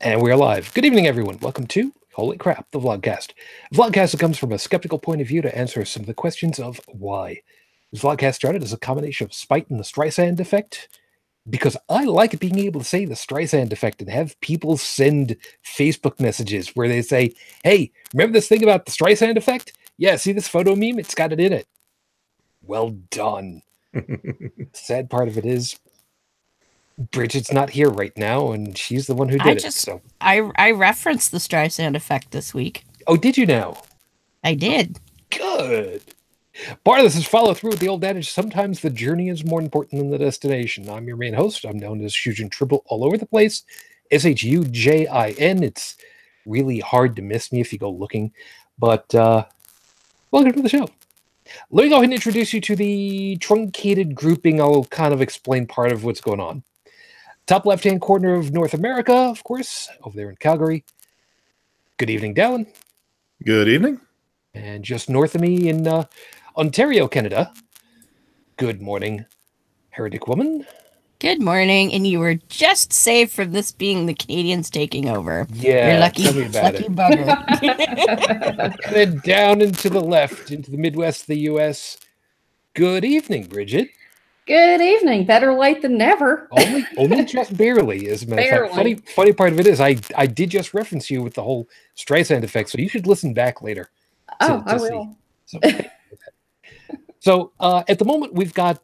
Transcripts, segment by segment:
And we're live. Good evening, everyone. Welcome to Holy Crap, the Vlogcast. A vlogcast that comes from a skeptical point of view to answer some of the questions of why. This vlogcast started as a combination of spite and the Streisand effect, because I like being able to say the Streisand effect and have people send Facebook messages where they say, hey, remember this thing about the Streisand effect? Yeah, see this photo meme? It's got it in it. Well done. Sad part of it is Brigid's not here right now, and she's the one who did it. So I referenced the Streisand effect this week. Oh, did you now? I did. Good. Part of this is follow through with the old adage, sometimes the journey is more important than the destination. I'm your main host. I'm known as Shujin Triple all over the place. Shujin. It's really hard to miss me if you go looking. But welcome to the show. Let me go ahead and introduce you to the truncated grouping. I'll kind of explain part of what's going on. Top left-hand corner of North America, of course, over there in Calgary. Good evening, Dalan. Good evening. And just north of me in Ontario, Canada. Good morning, Heretic Woman. Good morning, and you were just saved from this being the Canadians taking over. Yeah, you're lucky, tell me about lucky it. bugger. And then down and to the left, into the Midwest of the U.S. Good evening, Brigid. Good evening. Better late than never. Only just barely, as a matter of fact. Funny part of it is I did just reference you with the whole Streisand effect, so you should listen back later. I will. So at the moment we've got,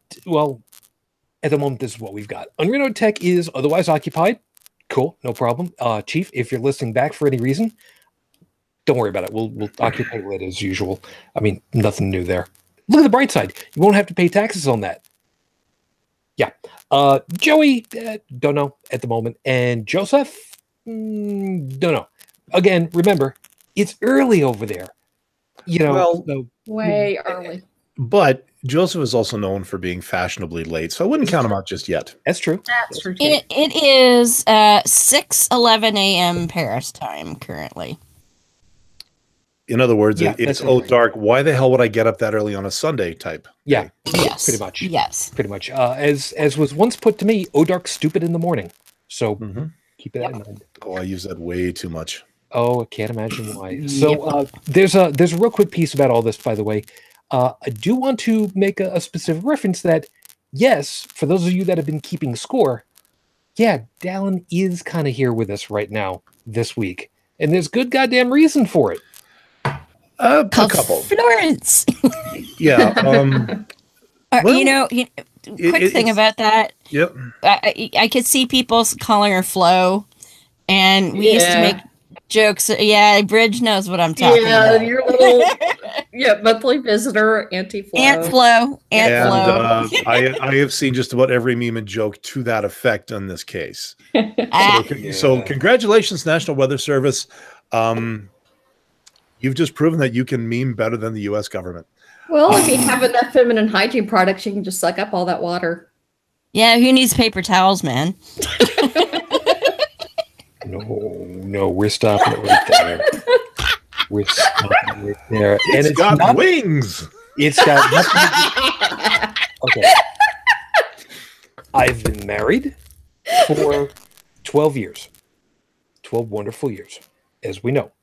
at the moment this is what we've got. UnrenownedTech is otherwise occupied. Cool, no problem. Chief, if you're listening back for any reason, don't worry about it. We'll occupy it as usual. I mean, nothing new there. Look at the bright side. You won't have to pay taxes on that. Yeah. Joey, don't know at the moment. And Joseph, don't know. Again, remember, it's early over there. You know, way early. But Joseph is also known for being fashionably late, so I wouldn't count him out just yet. That's true. That's true. It is 6:11 a.m. Paris time currently. In other words, it's dark. Why the hell would I get up that early on a Sunday type? Yeah. Yes. Pretty much. Yes. Pretty much. As was once put to me, dark stupid in the morning. So keep that in mind. Oh, I use that way too much. Oh, I can't imagine why. So there's a real quick piece about all this, by the way. I do want to make a specific reference that, yes, for those of you that have been keeping score, yeah, Dalan is kind of here with us right now this week. And there's good goddamn reason for it. A couple. Florence. Yeah. Quick thing about that. Yep. I could see people calling her Flo, and we used to make jokes. Yeah, Bridge knows what I'm talking about. Yeah, your little monthly visitor, Auntie Flo. Aunt Flo. I have seen just about every meme and joke to that effect in this case. So congratulations, National Weather Service. You've just proven that you can meme better than the U.S. government. Well, if you have enough feminine hygiene products, you can just suck up all that water. Yeah, who needs paper towels, man? No, we're stopping it right there. We're stopping right there. And it's got wings. It's got nothing to do. Okay. I've been married for 12 years. 12 wonderful years, as we know.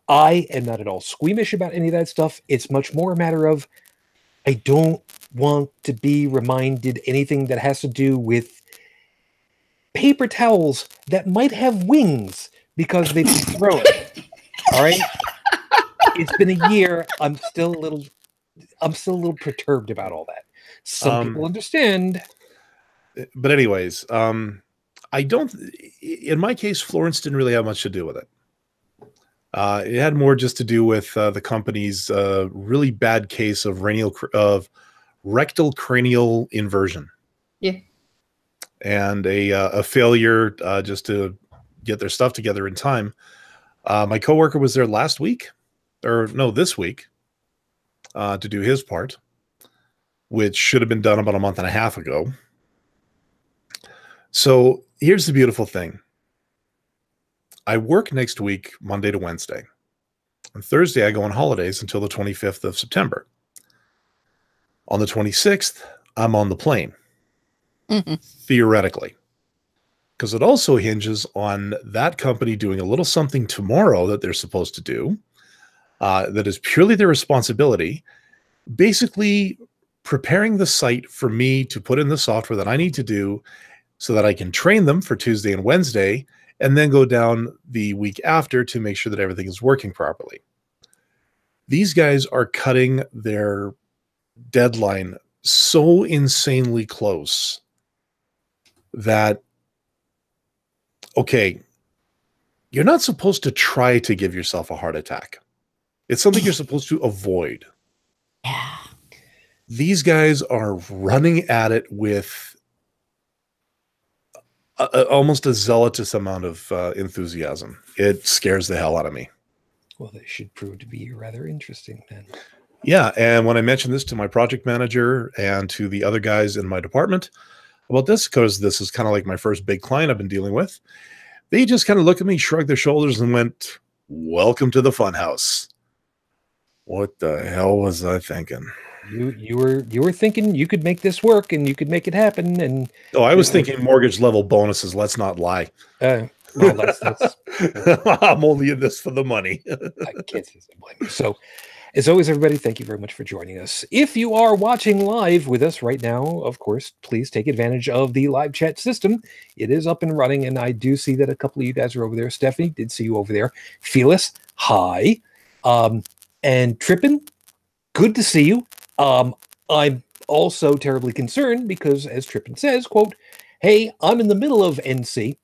I am not at all squeamish about any of that stuff. It's much more a matter of I don't want to be reminded anything that has to do with paper towels that might have wings because they've been thrown. All right? It's been a year. I'm still a little perturbed about all that. Some people understand. But anyways, in my case, Florence didn't really have much to do with it. It had more just to do with the company's really bad case of rectal cranial inversion. Yeah. And a failure just to get their stuff together in time. My coworker was there this week, to do his part, which should have been done about a month and a half ago. So here's the beautiful thing. I work next week, Monday to Wednesday. On Thursday, I go on holidays until the 25th of September. On the 26th, I'm on the plane. Theoretically. because it also hinges on that company doing a little something tomorrow that they're supposed to do that is purely their responsibility, basically preparing the site for me to put in the software that I need to do so that I can train them for Tuesday and Wednesday, and then go down the week after to make sure that everything is working properly. These guys are cutting their deadline so insanely close that, okay, you're not supposed to try to give yourself a heart attack. It's something you're supposed to avoid. Yeah. These guys are running at it with almost a zealotous amount of enthusiasm. It scares the hell out of me. Well, they should prove to be rather interesting then. Yeah, and when I mentioned this to my project manager and to the other guys in my department about this, because this is kind of like my first big client I've been dealing with, they just kind of looked at me, shrugged their shoulders, and went, "Welcome to the funhouse." What the hell was I thinking? You were thinking you could make this work and you could make it happen. And I was thinking mortgage level bonuses. Let's not lie. well, that's I'm only in this for the money. I can't say blame. So, as always, everybody, thank you very much for joining us. If you are watching live with us right now, of course, please take advantage of the live chat system. It is up and running, and I do see that a couple of you guys are over there. Stephanie, did see you over there. Felis, hi. And Trippin, good to see you. I'm also terribly concerned because, as Trippin says, quote, "Hey, I'm in the middle of NC."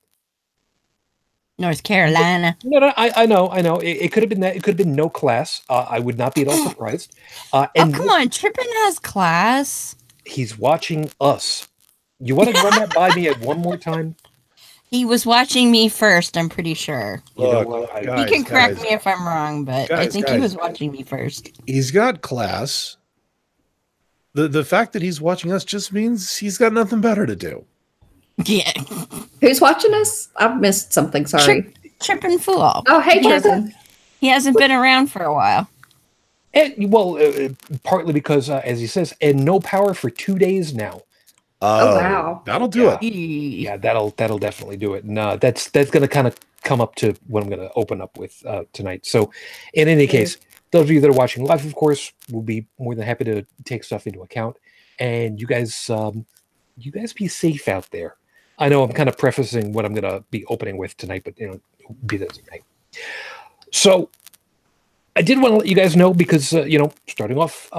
North Carolina. No, I know. It could have been that. It could have been no class. I would not be at all surprised. And come on, Trippin has class. He's watching us. You want to run that by me one more time? He was watching me first, I'm pretty sure. Look, You can correct me if I'm wrong, but I think he was watching me first. He's got class. The fact that he's watching us just means he's got nothing better to do. Yeah. Who's watching us? I've missed something. Sorry. Trippin' Fool. Oh, hey, Trippin'. He hasn't been around for a while. And, partly because, as he says, and no power for 2 days now. Oh, wow. That'll do it. Yeah, that'll definitely do it. And that's going to kind of come up to what I'm going to open up with tonight. So, in any case, those of you that are watching live, of course, will be more than happy to take stuff into account. And you guys be safe out there. I know I'm kind of prefacing what I'm going to be opening with tonight, but be that as it may. So, I did want to let you guys know because starting off,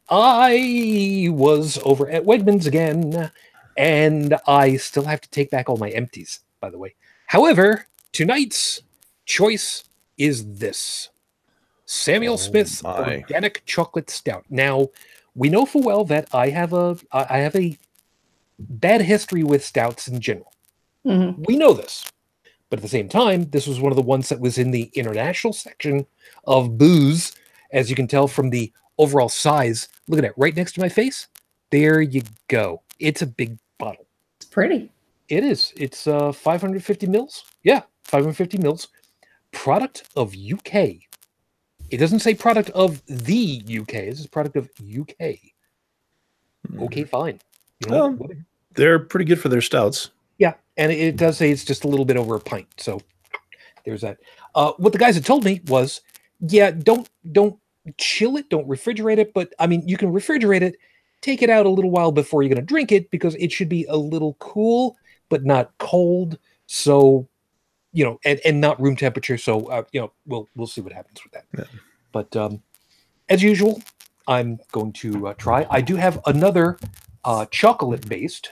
I was over at Wegmans again, and I still have to take back all my empties, by the way. However, tonight's choice is this: Samuel Smith's Organic Chocolate Stout. Now, we know full well that I have a bad history with stouts in general. Mm-hmm. We know this. But at the same time, this was one of the ones that was in the international section of booze, as you can tell from the overall size. Look at that, right next to my face. There you go. It's a big bottle. It's pretty. It is. It's 550 mils. Yeah, 550 mils. Product of UK. It doesn't say product of the UK. This is product of UK. Okay, fine. They're pretty good for their stouts. Yeah, and it does say it's just a little bit over a pint. So there's that. What the guys had told me was, yeah, don't chill it, don't refrigerate it. But I mean, you can refrigerate it, take it out a little while before you're going to drink it because it should be a little cool, but not cold. So, and not room temperature. So, we'll see what happens with that. Yeah. But as usual, I'm going to try. I do have another chocolate-based.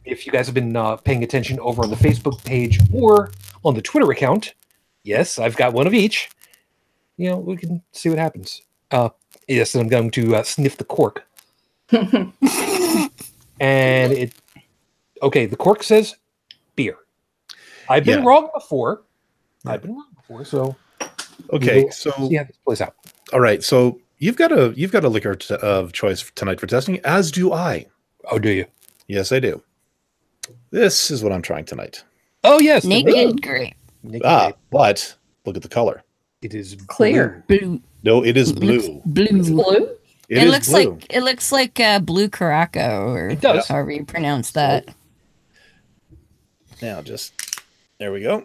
If you guys have been paying attention over on the Facebook page or on the Twitter account, yes, I've got one of each. We can see what happens. Yes, I'm going to sniff the cork. And the cork says beer. I've been wrong before. So okay, so see how this plays out. All right, so you've got a liquor of choice tonight for testing, as do I. Oh, do you? Yes, I do. This is what I'm trying tonight. Oh, yes. Naked grape. But look at the color. It is clear. Blue. No, it is blue. Blue. It's blue? It looks like blue Caraco, or it does. however you pronounce that. Now just There we go.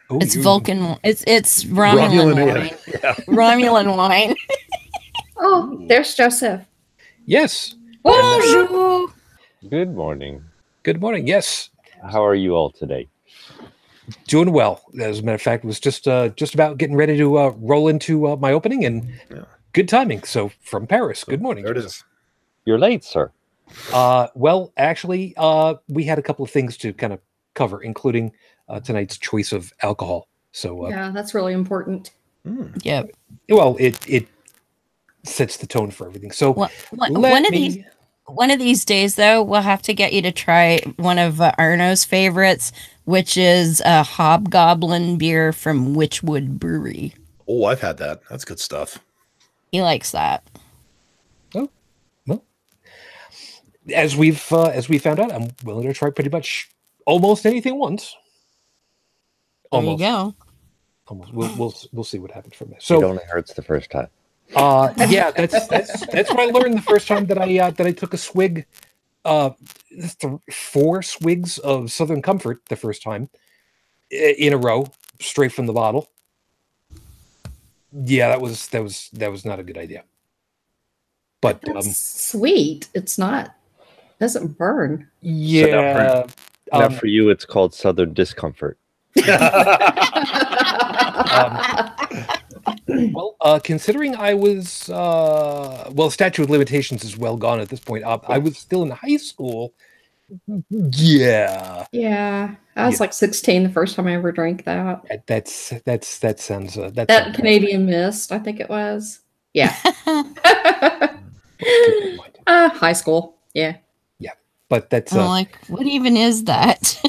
Oh, It's Vulcan. It's Romulan wine. Yeah. Romulan wine. Oh, there's Joseph. Yes. Bonjour. Good morning. Good morning. Yes. How are you all today? Doing well. As a matter of fact, was just about getting ready to roll into my opening, and good timing. So from Paris. Good morning. There it is. You're late, sir. Well, actually, we had a couple of things to kind of cover, including tonight's choice of alcohol. So Yeah, that's really important. Yep. well, it sets the tone for everything. So One of these days, though, we'll have to get you to try one of Arno's favorites, which is a Hobgoblin beer from Witchwood Brewery. Oh, I've had that. That's good stuff. He likes that. Oh, well, as we found out, I'm willing to try pretty much almost anything once. There you go. Almost. We'll see what happens from there. It So only hurts the first time. yeah, that's what I learned the first time that I took a swig, 4 swigs of Southern Comfort the first time in a row, straight from the bottle. Yeah, that was not a good idea. But That's sweet. It's not. Doesn't burn. yeah, Now for you, it's called Southern Discomfort. well, considering I was statute of limitations is well gone at this point. I was still in high school. Yeah. Yeah, I was like 16 the first time I ever drank that. That sounds That Canadian Mist, I think it was. Yeah. High school. Yeah. But that's I'm like, what even is that?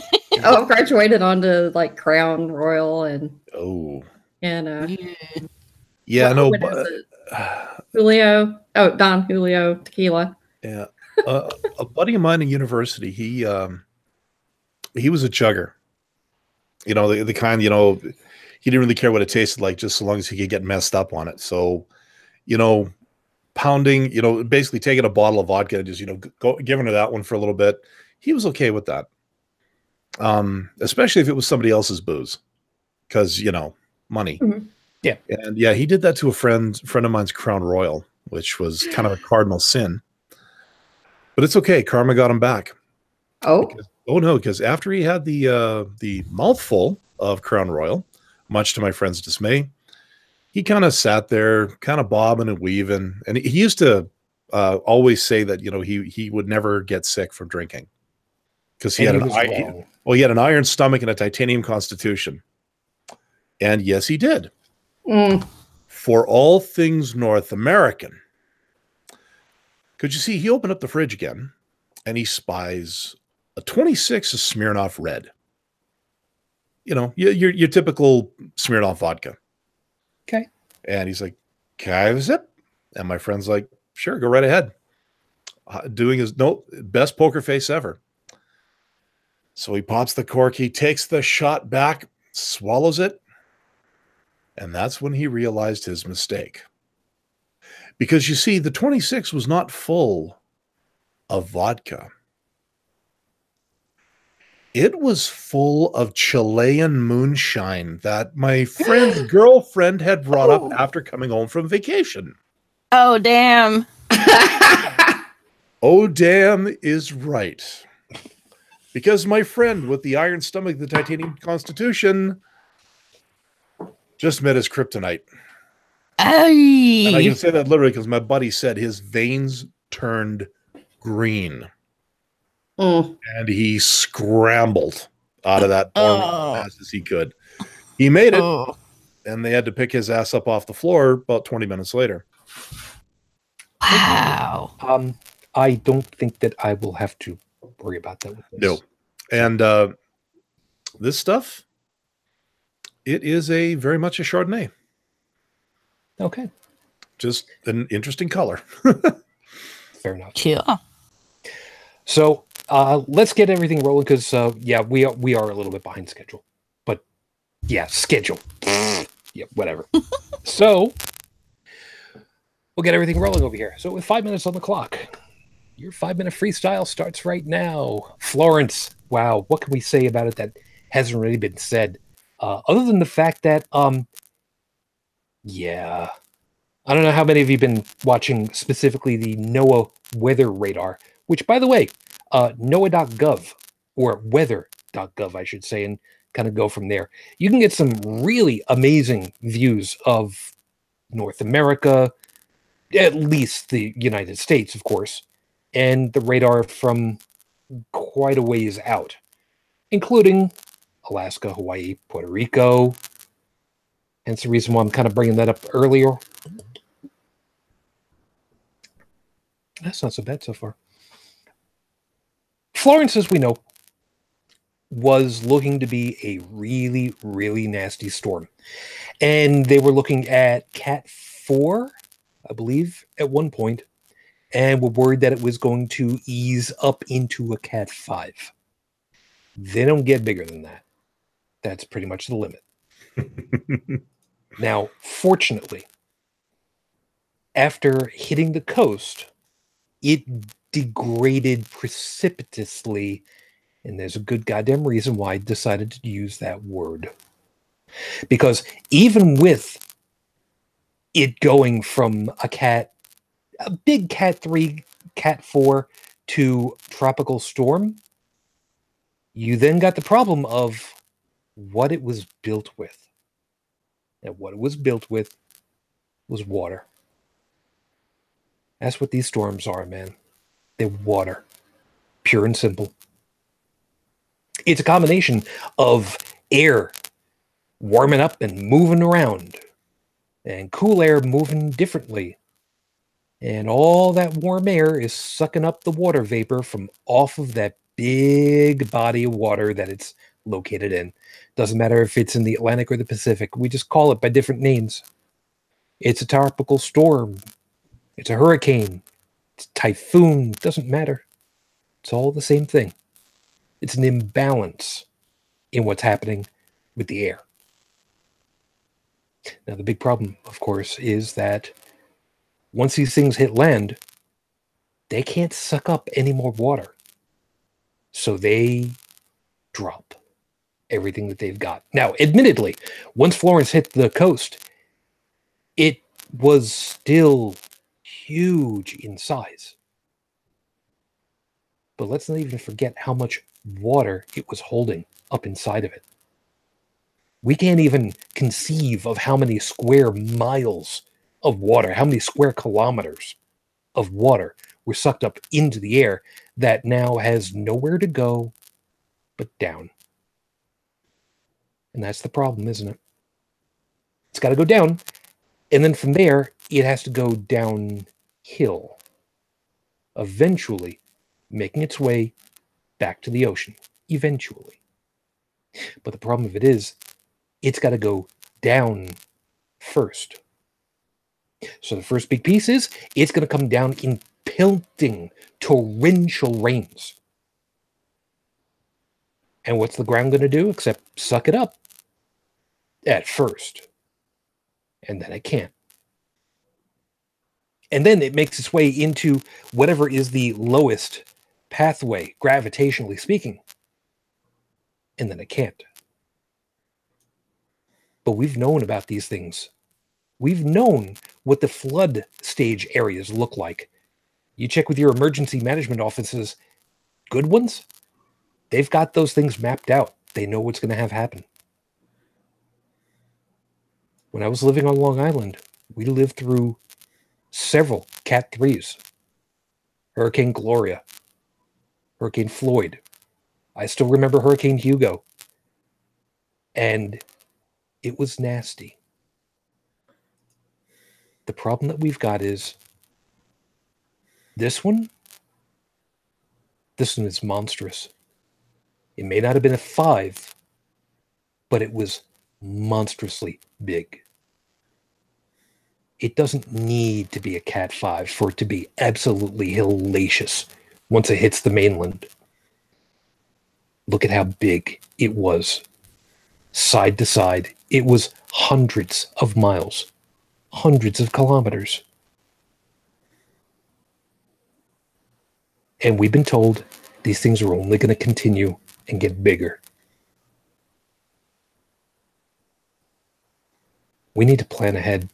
Oh, I graduated onto like Crown Royal and Yeah, no. what is it? Julio. Oh, Don Julio tequila. Yeah. A buddy of mine in university, he was a chugger. You know, the kind, he didn't really care what it tasted like, just so long as he could get messed up on it. So, pounding, basically taking a bottle of vodka and just, giving her that one for a little bit. He was okay with that. Especially if it was somebody else's booze, because, money. Mm-hmm. Yeah. And yeah, he did that to a friend of mine's Crown Royal, which was kind of a cardinal sin. But it's okay. Karma got him back. Oh. Because after he had the mouthful of Crown Royal, much to my friend's dismay, he kind of sat there, kind of bobbing and weaving. And he used to always say that, he would never get sick from drinking. Because he had an iron stomach and a titanium constitution. And yes, he did. For all things North American. Could you see, he opened up the fridge again and he spies a 26 of Smirnoff Red. Your typical Smirnoff vodka. Okay. And he's like, "Can I have a sip?" And my friend's like, "Sure, go right ahead." Doing his best poker face ever. So he pops the cork, he takes the shot back, swallows it. And that's when he realized his mistake. Because you see, the 26 was not full of vodka. It was full of Chilean moonshine that my friend's girlfriend had brought up after coming home from vacation. Oh, damn. Oh, damn is right. Because my friend with the iron stomach, the titanium constitution, just met his kryptonite. Aye. And I can say that literally because my buddy said his veins turned green. And he scrambled out of that dorm as fast as he could. He made it, and they had to pick his ass up off the floor about 20 minutes later. Wow. I don't think that I will have to worry about that with this. No. And this stuff, it is very much a Chardonnay. Okay. Just an interesting color. Fair enough. Cool. So let's get everything rolling because we are a little bit behind schedule. But yeah, schedule. Yeah, whatever. So we'll get everything rolling over here. So with 5 minutes on the clock, your 5-minute freestyle starts right now. Florence, wow, what can we say about it that hasn't really been said. Other than the fact that, yeah, I don't know how many of you have been watching specifically the NOAA weather radar, which, by the way, NOAA.gov, or weather.gov, I should say, and kind of go from there. You can get some really amazing views of North America, at least the United States, of course, and the radar from quite a ways out, including Alaska, Hawaii, Puerto Rico. Hence the reason why I'm kind of bringing that up earlier. That's not so bad so far. Florence, as we know, was looking to be a really, really nasty storm. And they were looking at Cat 4, I believe, at one point, and were worried that it was going to ease up into a Cat 5. They don't get bigger than that. That's pretty much the limit. Now, fortunately, after hitting the coast, it degraded precipitously, and there's a good goddamn reason why I decided to use that word. Because even with it going from a big Cat 3, Cat 4 to tropical storm, you then got the problem of what it was built with. And what it was built with was water. That's what these storms are, man. They're water. Pure and simple. It's a combination of air warming up and moving around, and cool air moving differently. And all that warm air is sucking up the water vapor from off of that big body of water that it's located in. Doesn't matter if it's in the Atlantic or the Pacific. We just call it by different names. It's a tropical storm. It's a hurricane. It's a typhoon. Doesn't matter. It's all the same thing. It's an imbalance in what's happening with the air. Now, the big problem, of course, is that once these things hit land, they can't suck up any more water. So they drop everything that they've got. Now, admittedly, once Florence hit the coast, it was still huge in size. But let's not even forget how much water it was holding up inside of it. We can't even conceive of how many square miles of water, how many square kilometers of water were sucked up into the air that now has nowhere to go but down. And that's the problem, isn't it? It's got to go down, and then from there, it has to go downhill, eventually making its way back to the ocean, eventually. But the problem of it is, it's got to go down first. So the first big piece is, it's going to come down in pelting, torrential rains. And what's the ground going to do except suck it up? At first. And then it can't. And then it makes its way into whatever is the lowest pathway, gravitationally speaking. And then it can't. But we've known about these things. We've known what the flood stage areas look like. You check with your emergency management offices, good ones, they've got those things mapped out. They know what's going to have happen. When I was living on Long Island, we lived through several Cat 3s. Hurricane Gloria, Hurricane Floyd. I still remember Hurricane Hugo. And it was nasty. The problem that we've got is this one is monstrous. It may not have been a 5, but it was monstrously big. It doesn't need to be a Cat 5 for it to be absolutely hellacious once it hits the mainland. Look at how big it was. Side to side, it was hundreds of miles, hundreds of kilometers. And we've been told these things are only going to continue and get bigger. We need to plan ahead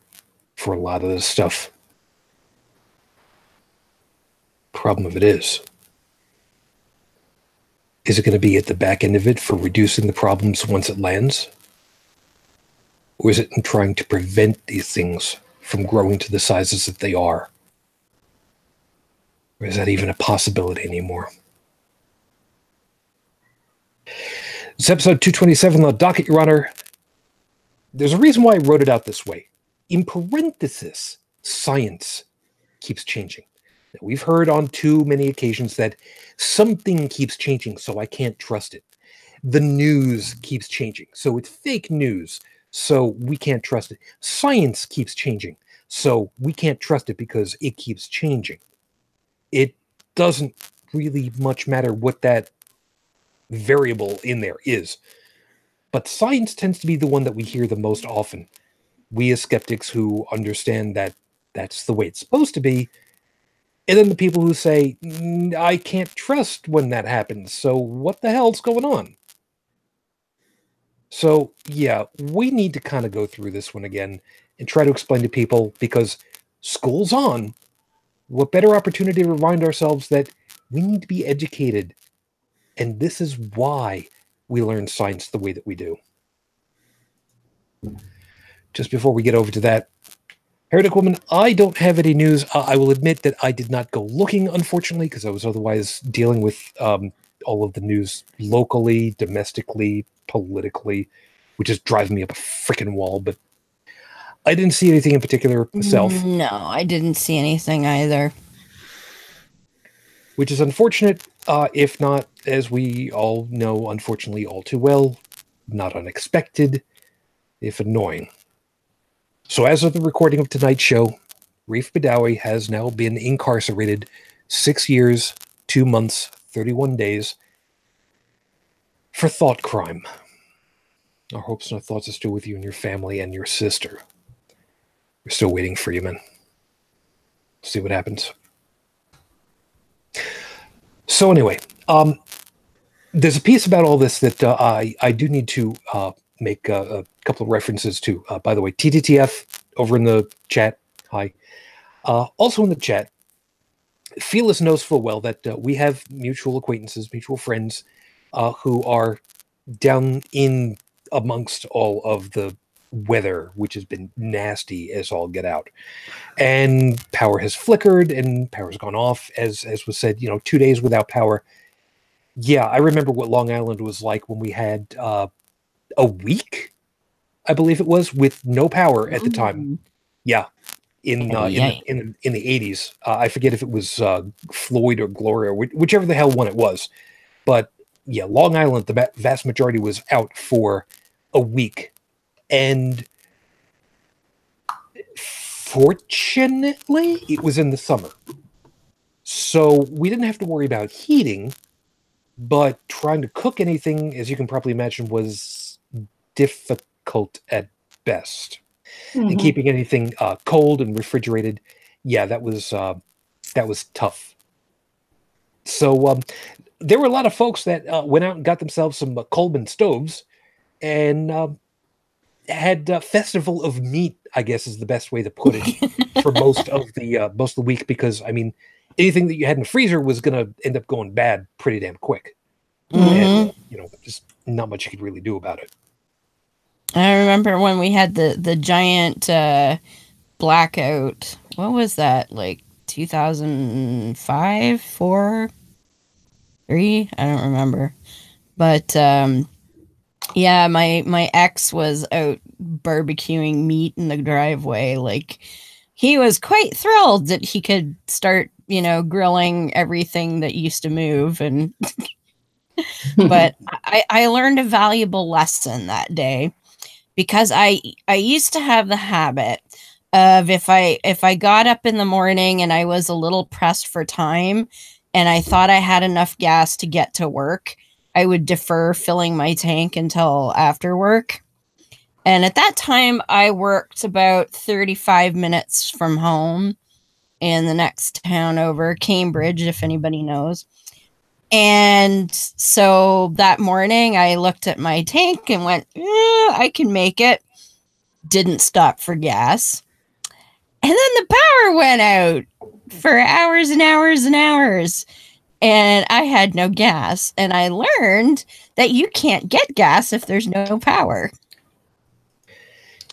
for a lot of this stuff. Problem of it is it going to be at the back end of it for reducing the problems once it lands? Or is it in trying to prevent these things from growing to the sizes that they are? Or is that even a possibility anymore? It's episode 227 on the docket, Your Honor. There's a reason why I wrote it out this way. In parenthesis, science keeps changing. Now, we've heard on too many occasions that something keeps changing, so I can't trust it. The news keeps changing, so it's fake news, so we can't trust it. Science keeps changing, so we can't trust it because it keeps changing. It doesn't really much matter what that variable in there is. But science tends to be the one that we hear the most often. We as skeptics who understand that that's the way it's supposed to be. And then the people who say, I can't trust when that happens, so what the hell's going on? So, yeah, we need to kind of go through this one again and try to explain to people, because school's on. What better opportunity to remind ourselves that we need to be educated. And this is why we learn science the way that we do. Just before we get over to that, Heretic Woman, I don't have any news. I will admit that I did not go looking, unfortunately, because I was otherwise dealing with all of the news locally, domestically, politically, which is driving me up a freaking wall. But I didn't see anything in particular myself. No, I didn't see anything either. Which is unfortunate, if not, as we all know, unfortunately, all too well, not unexpected, if annoying. So as of the recording of tonight's show, Raif Badawi has now been incarcerated 6 years, 2 months, 31 days for thought crime. Our hopes and our thoughts are still with you and your family and your sister. We're still waiting for you, man. See what happens. So anyway, there's a piece about all this that I do need to make a couple of references to. By the way, TTTF over in the chat. Hi. Also in the chat, Felis knows full well that we have mutual acquaintances, mutual friends who are down in amongst all of the weather, which has been nasty as all get out. And power has flickered and power's gone off, as was said, 2 days without power. Yeah, I remember what Long Island was like when we had a week, I believe it was, with no power at the time. Yeah, in the 80s. I forget if it was Floyd or Gloria, whichever the hell one it was. But yeah, Long Island, the vast majority was out for a week. And fortunately, it was in the summer. So we didn't have to worry about heating, but trying to cook anything, as you can probably imagine, was difficult at best. Mm-hmm. And keeping anything cold and refrigerated, yeah, that was tough. So there were a lot of folks that went out and got themselves some Coleman stoves and had Festival of Meat, I guess is the best way to put it, for most of the week, because I mean, anything that you had in the freezer was going to end up going bad pretty damn quick. Mm-hmm. And just not much you could really do about it. I remember when we had the giant blackout. What was that, like 2005, 4, 3? I don't remember. But yeah, my ex was out barbecuing meat in the driveway. Like, he was quite thrilled that he could start, grilling everything that used to move. And but I learned a valuable lesson that day, because I used to have the habit of, if I got up in the morning and I was a little pressed for time and I thought I had enough gas to get to work, I would defer filling my tank until after work. And at that time, I worked about 35 minutes from home in the next town over, Cambridge, if anybody knows. And so that morning, I looked at my tank and went, I can make it. didn't stop for gas. And then the power went out for hours and hours and hours. And I had no gas. And I learned that you can't get gas if there's no power.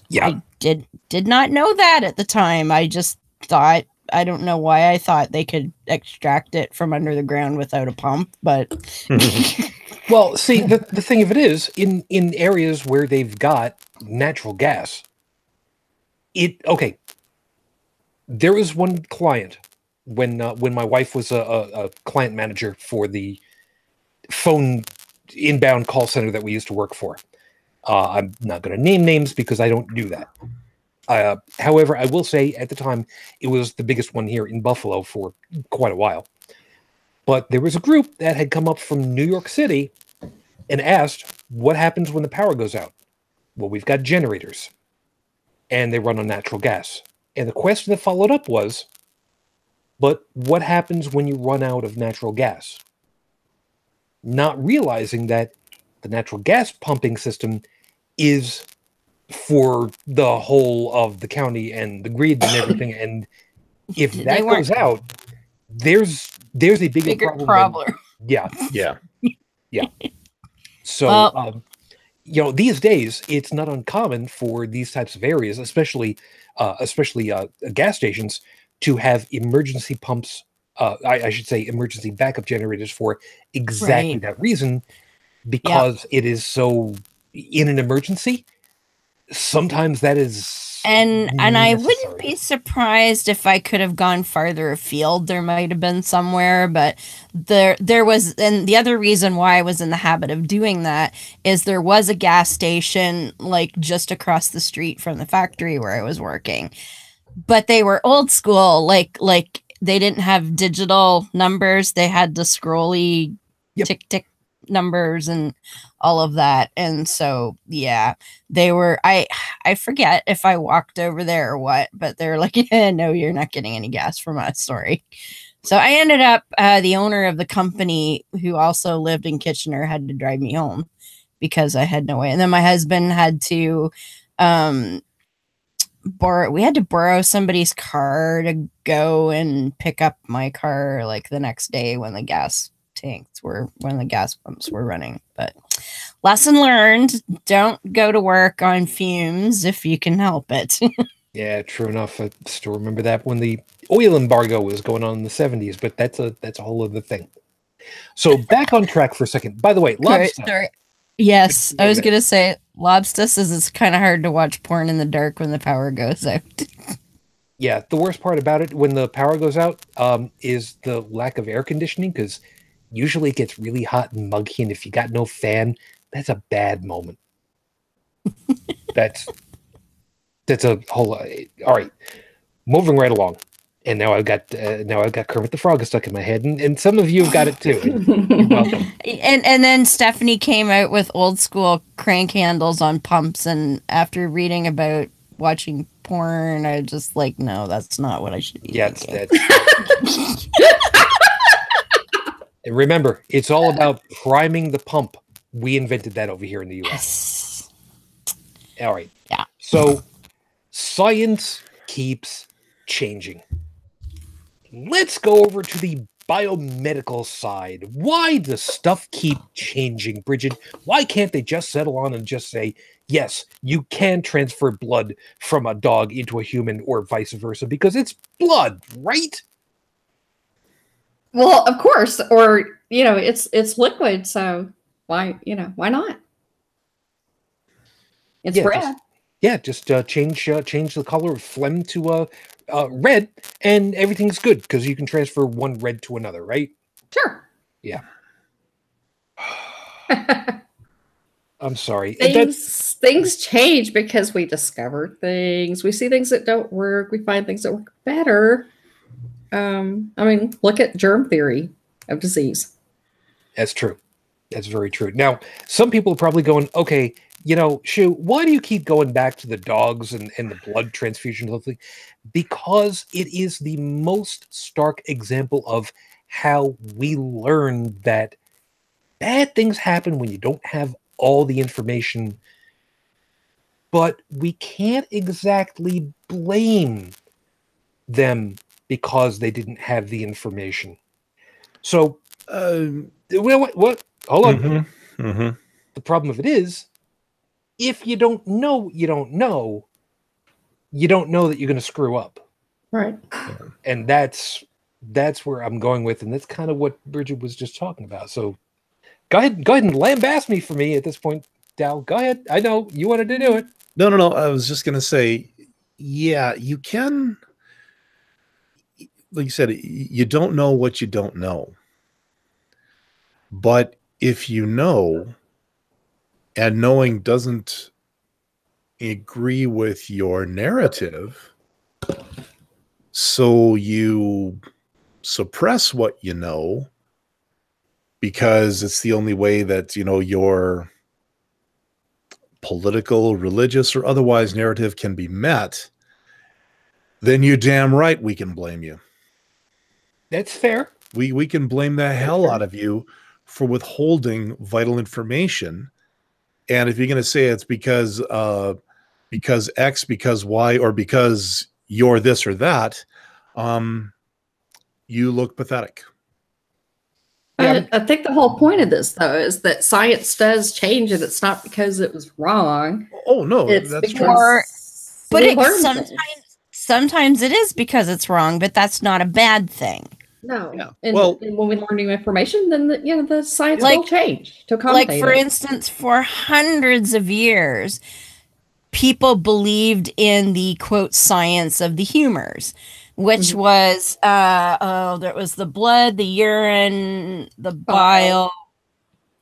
Yeah. I did not know that at the time. I just thought, I don't know why I thought they could extract it from under the ground without a pump, but Well, see, the thing of it is, in areas where they've got natural gas, okay. There was one client when my wife was a client manager for the phone inbound call center that we used to work for. I'm not going to name names because I don't do that. However, I will say at the time it was the biggest one here in Buffalo for quite a while. But there was a group that had come up from New York City and asked, what happens when the power goes out? Well, we've got generators, and they run on natural gas. And the question that followed up was, but what happens when you run out of natural gas? Not realizing that the natural gas pumping system is for the whole of the county and the grid and everything. And if that goes out, there's a bigger problem. Yeah. So, these days it's not uncommon for these types of areas, especially gas stations, to have emergency pumps. I should say emergency backup generators for exactly that reason, because it is so in an emergency. Sometimes that is and I wouldn't be surprised if I could have gone farther afield. There might have been somewhere, but there was, and the other reason why I was in the habit of doing that is there was a gas station like just across the street from the factory where I was working, but they were old school, like they didn't have digital numbers. They had the scrolly tick numbers and all of that. And so, they were, I forget if I walked over there or what, but they're like, no, you're not getting any gas from us. Sorry. So I ended up, the owner of the company, who also lived in Kitchener, had to drive me home because I had no way. And then my husband had to, we had to borrow somebody's car to go and pick up my car like the next day when the gas pumps were running. But lesson learned, don't go to work on fumes if you can help it. Yeah, true enough. I still remember that when the oil embargo was going on in the 70s, but that's a whole other thing. So back on track for a second. By the way, Lobster. Yes, I was going to say, Lobster says it's kind of hard to watch porn in the dark when the power goes out. Yeah, the worst part about it when the power goes out is the lack of air conditioning, because usually it gets really hot and muggy, and if you got no fan, that's a bad moment. That's a whole. All right, moving right along, and now I've got Kermit the Frog stuck in my head, and some of you have got it too. You're welcome. And then Stephanie came out with old school crank handles on pumps, and after reading about watching porn, I just like, no, that's not what I should be. Yeah, and remember, it's all about priming the pump. We invented that over here in the U.S. All right. Yeah. So science keeps changing. Let's go over to the biomedical side. Why does stuff keep changing, Brigid? Why can't they just settle on and just say, yes, you can transfer blood from a dog into a human or vice versa, because it's blood, right? Well, of course, or it's liquid, so why not? It's red. Just change the color of phlegm to red, and everything's good because you can transfer one red to another, right? Sure. Yeah. I'm sorry. Things change because we discover things. We see things that don't work. We find things that work better. Look at germ theory of disease. That's true. That's very true. Now, some people are probably going, okay, Shu, why do you keep going back to the dogs and the blood transfusion? Because it is the most stark example of how we learn that bad things happen when you don't have all the information but we can't exactly blame them because they didn't have the information. So, what? Hold on. The problem of it is, if you don't know, you don't know. You don't know that you're going to screw up, Right. and that's where I'm going with, and that's kind of what Brigid was just talking about. So, go ahead and lambast me for me at this point, Dal. Go ahead. I know you wanted to do it. No. I was just going to say, yeah, you can. Like you said, you don't know what you don't know. But if you know, and knowing doesn't agree with your narrative, so you suppress what you know because it's the only way that, you know, your political, religious, or otherwise narrative can be met, then you're damn right we can blame you. That's fair. We can blame the hell out of you for withholding vital information. And if you're going to say it's because X, because Y, or because you're this or that, you look pathetic. I think the whole point of this, though, is that science does change, and it's not because it was wrong. Oh no, It's that's because true. But we it, learn things. sometimes it is because it's wrong, but that's not a bad thing. No. Yeah. And, Well- and when we learn new information, then the science Like- will change to accommodate Like, for it. instance, for hundreds of years, people believed in the quote science of the humors, which was there was the blood, the urine, the bile.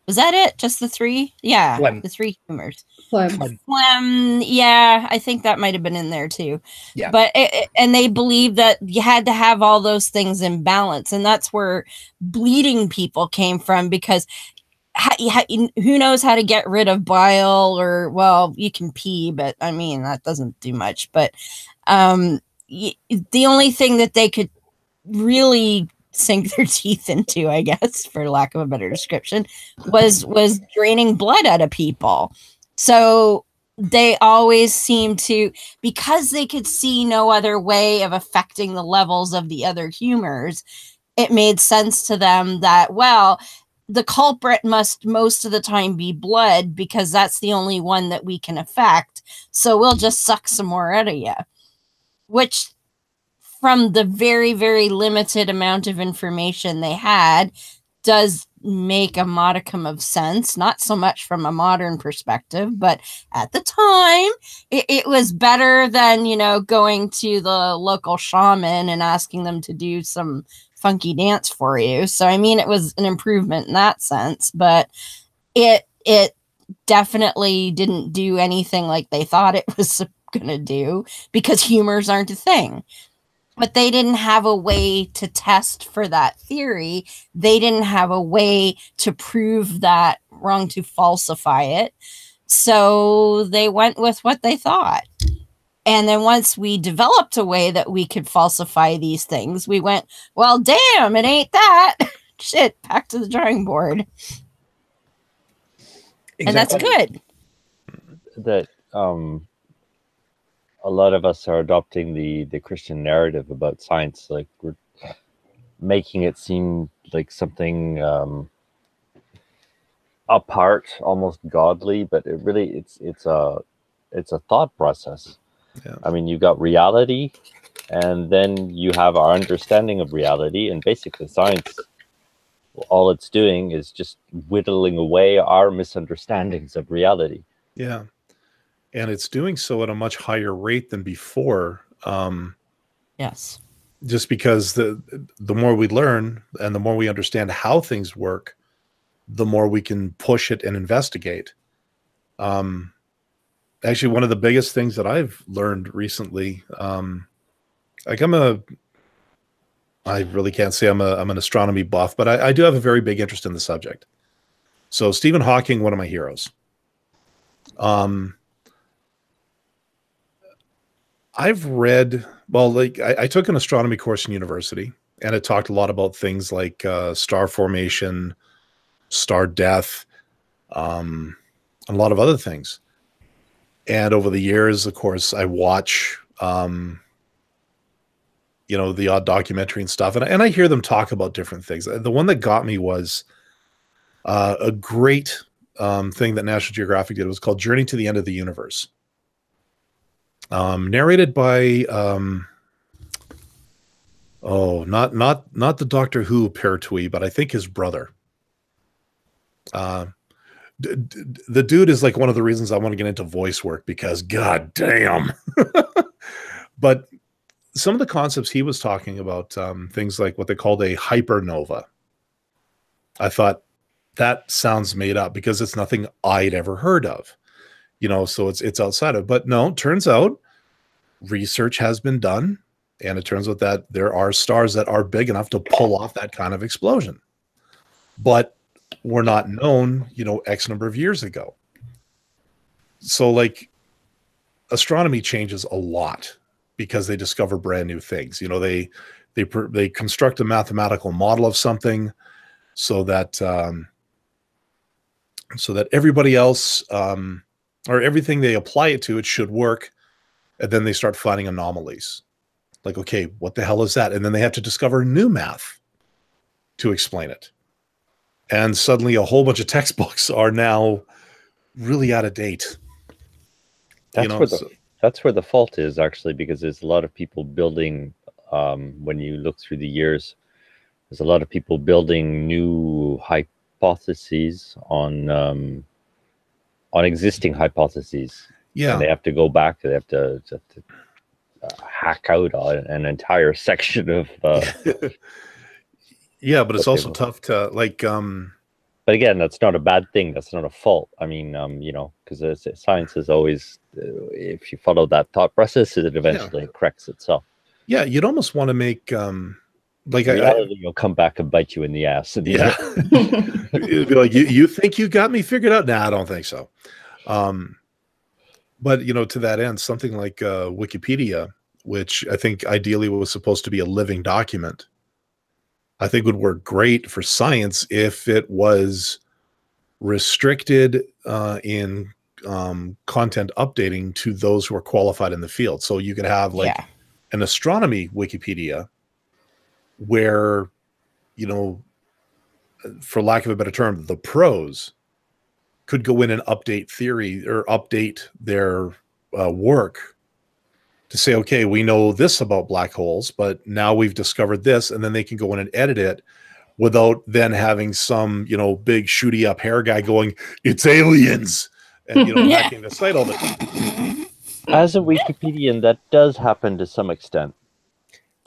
Was that it? Just the three? Yeah, Phlegm. the three humors. Phlegm. Yeah, I think that might have been in there too. Yeah. But and they believed that you had to have all those things in balance, and that's where bleeding people came from, because who knows how to get rid of bile, or, well, you can pee, but I mean that doesn't do much. But the only thing that they could really sink their teeth into, I guess, for lack of a better description, was draining blood out of people. So they always seemed to, because they could see no other way of affecting the levels of the other humors, it made sense to them that, well, the culprit must most of the time be blood, because that's the only one that we can affect. So we'll just suck some more out of you. Which, from the very, very limited amount of information they had, does make a modicum of sense. Not so much from a modern perspective, but at the time, it was better than, going to the local shaman and asking them to do some funky dance for you. So, I mean, it was an improvement in that sense, but it definitely didn't do anything like they thought it was going to do, because humors aren't a thing. But they didn't have a way to test for that theory. They didn't have a way to prove that wrong, to falsify it. So they went with what they thought. And then once we developed a way that we could falsify these things, we went, well, damn, it ain't that. Shit, back to the drawing board. Exactly. And that's good. That a lot of us are adopting the Christian narrative about science, like we're making it seem like something apart, almost godly, but it really it's a thought process. Yeah. I mean, you've got reality, and then you have our understanding of reality, and basically science, all it's doing is just whittling away our misunderstandings of reality. Yeah. And it's doing so at a much higher rate than before. Yes. Just because the more we learn and the more we understand how things work, the more we can push it and investigate. Actually, one of the biggest things that I've learned recently, like I really can't say I'm an astronomy buff, but I do have a very big interest in the subject. So Stephen Hawking, one of my heroes. I've read, well, like I took an astronomy course in university, and it talked a lot about things like star formation, star death, and a lot of other things. And over the years, of course, I watch, you know, the odd documentary and stuff, and I hear them talk about different things. The one that got me was a great thing that National Geographic did. It was called Journey to the End of the Universe. Narrated by not the Doctor Who Pertwee, but I think his brother. The dude is like one of the reasons I want to get into voice work, because god damn. But some of the concepts he was talking about, things like what they called a hypernova, I thought that sounds made up, because it's nothing I'd ever heard of, you know, so it's outside of, but no, turns out research has been done, and it turns out that there are stars that are big enough to pull off that kind of explosion, but were not known, you know, X number of years ago. So like astronomy changes a lot because they discover brand new things. You know, they construct a mathematical model of something so that everybody else, or everything they apply it to, it should work. And then they start finding anomalies. Like, okay, what the hell is that? And then they have to discover new math to explain it. And suddenly a whole bunch of textbooks are now really out of date. That's where the fault is, actually, because there's a lot of people building, when you look through the years, there's a lot of people building new hypotheses on existing hypotheses. Yeah. And they have to go back, they have to hack out an entire section of yeah, but it's also tough to like but again, that's not a bad thing, that's not a fault. I mean, you know, because science is always, if you follow that thought process, it eventually corrects itself. Yeah, you'd almost want to make like reality will come back and bite you in the ass. Yeah. It'd be like, you think you got me figured out? Nah, I don't think so. But, you know, to that end, something like Wikipedia, which I think ideally was supposed to be a living document, I think would work great for science if it was restricted in content updating to those who are qualified in the field. So you could have like an astronomy Wikipedia where, you know, for lack of a better term, the pros could go in and update theory or update their work to say, okay, we know this about black holes, but now we've discovered this, and then they can go in and edit it without then having some, you know, big shooty up hair guy going, it's aliens, and, you know, hacking the site all the time. As a Wikipedian, that does happen to some extent.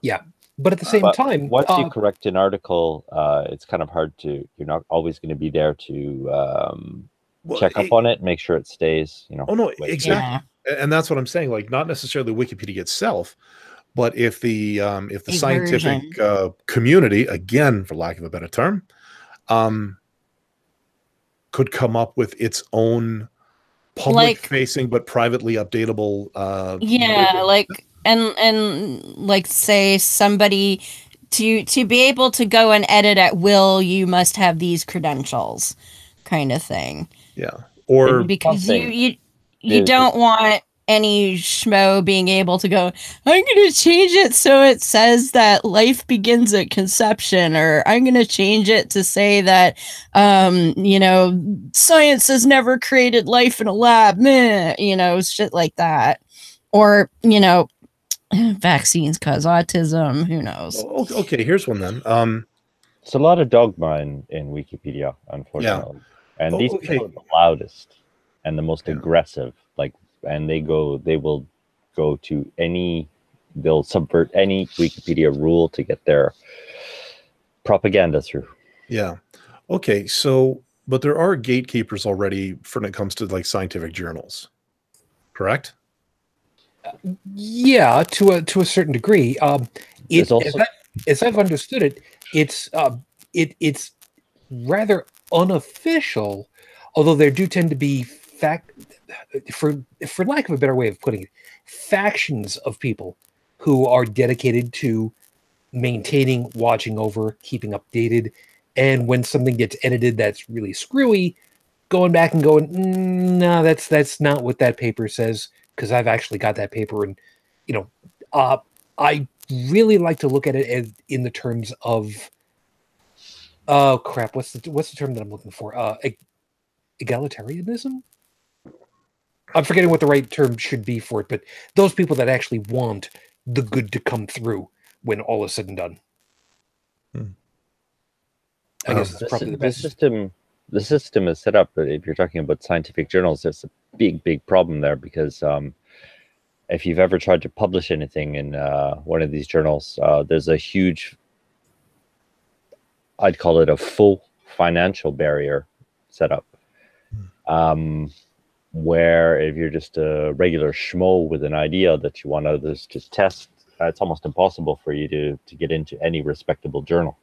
Yeah. But at the same time, once you correct an article, it's kind of hard to, you're not always going to be there to check up on it, make sure it stays, you know. Oh, no, exactly. Yeah. And that's what I'm saying. Like, not necessarily Wikipedia itself, but if the scientific community, again, for lack of a better term, could come up with its own public-facing but privately updatable. And like, say somebody to be able to go and edit at will, you must have these credentials, kind of thing. Yeah, or because you don't want any schmo being able to go, I'm going to change it so it says that life begins at conception, or I'm going to change it to say that, you know, science has never created life in a lab, meh, you know, shit like that. Or, you know, vaccines cause autism, who knows? Okay, here's one then. It's a lot of dogma in Wikipedia, unfortunately. Yeah. And these people are the loudest and the most aggressive, like, and they will go to they'll subvert any Wikipedia rule to get their propaganda through. Yeah. Okay. So, but there are gatekeepers already when it comes to like scientific journals, correct? Yeah, to a certain degree. As I've understood it, it's rather unofficial, although there do tend to be for lack of a better way of putting it, factions of people who are dedicated to maintaining, watching over, keeping updated, and when something gets edited that's really screwy, going back and going, no, that's not what that paper says, because I've actually got that paper, and I really like to look at it in the terms of, oh crap, what's the term that I'm looking for? Egalitarianism? I'm forgetting what the right term should be for it, but those people that actually want the good to come through when all is said and done. I guess that's probably the best. The system is set up, but if you're talking about scientific journals, there's a big problem there, because if you've ever tried to publish anything in one of these journals, there's a huge, I'd call it a full financial barrier set up. Where if you're just a regular schmo with an idea that you want others to test, it's almost impossible for you to get into any respectable journal.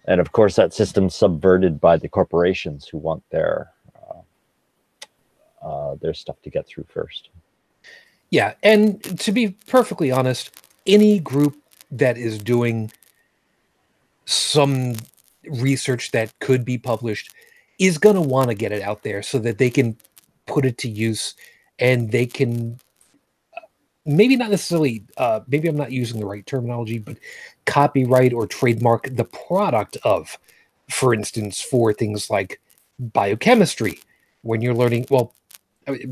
And of course, that system's subverted by the corporations who want their stuff to get through first. Yeah, and to be perfectly honest, any group that is doing some research that could be published is going to want to get it out there so that they can put it to use, and they can maybe not necessarily, maybe I'm not using the right terminology, but copyright or trademark the product of, for instance, for things like biochemistry, when you're learning, well,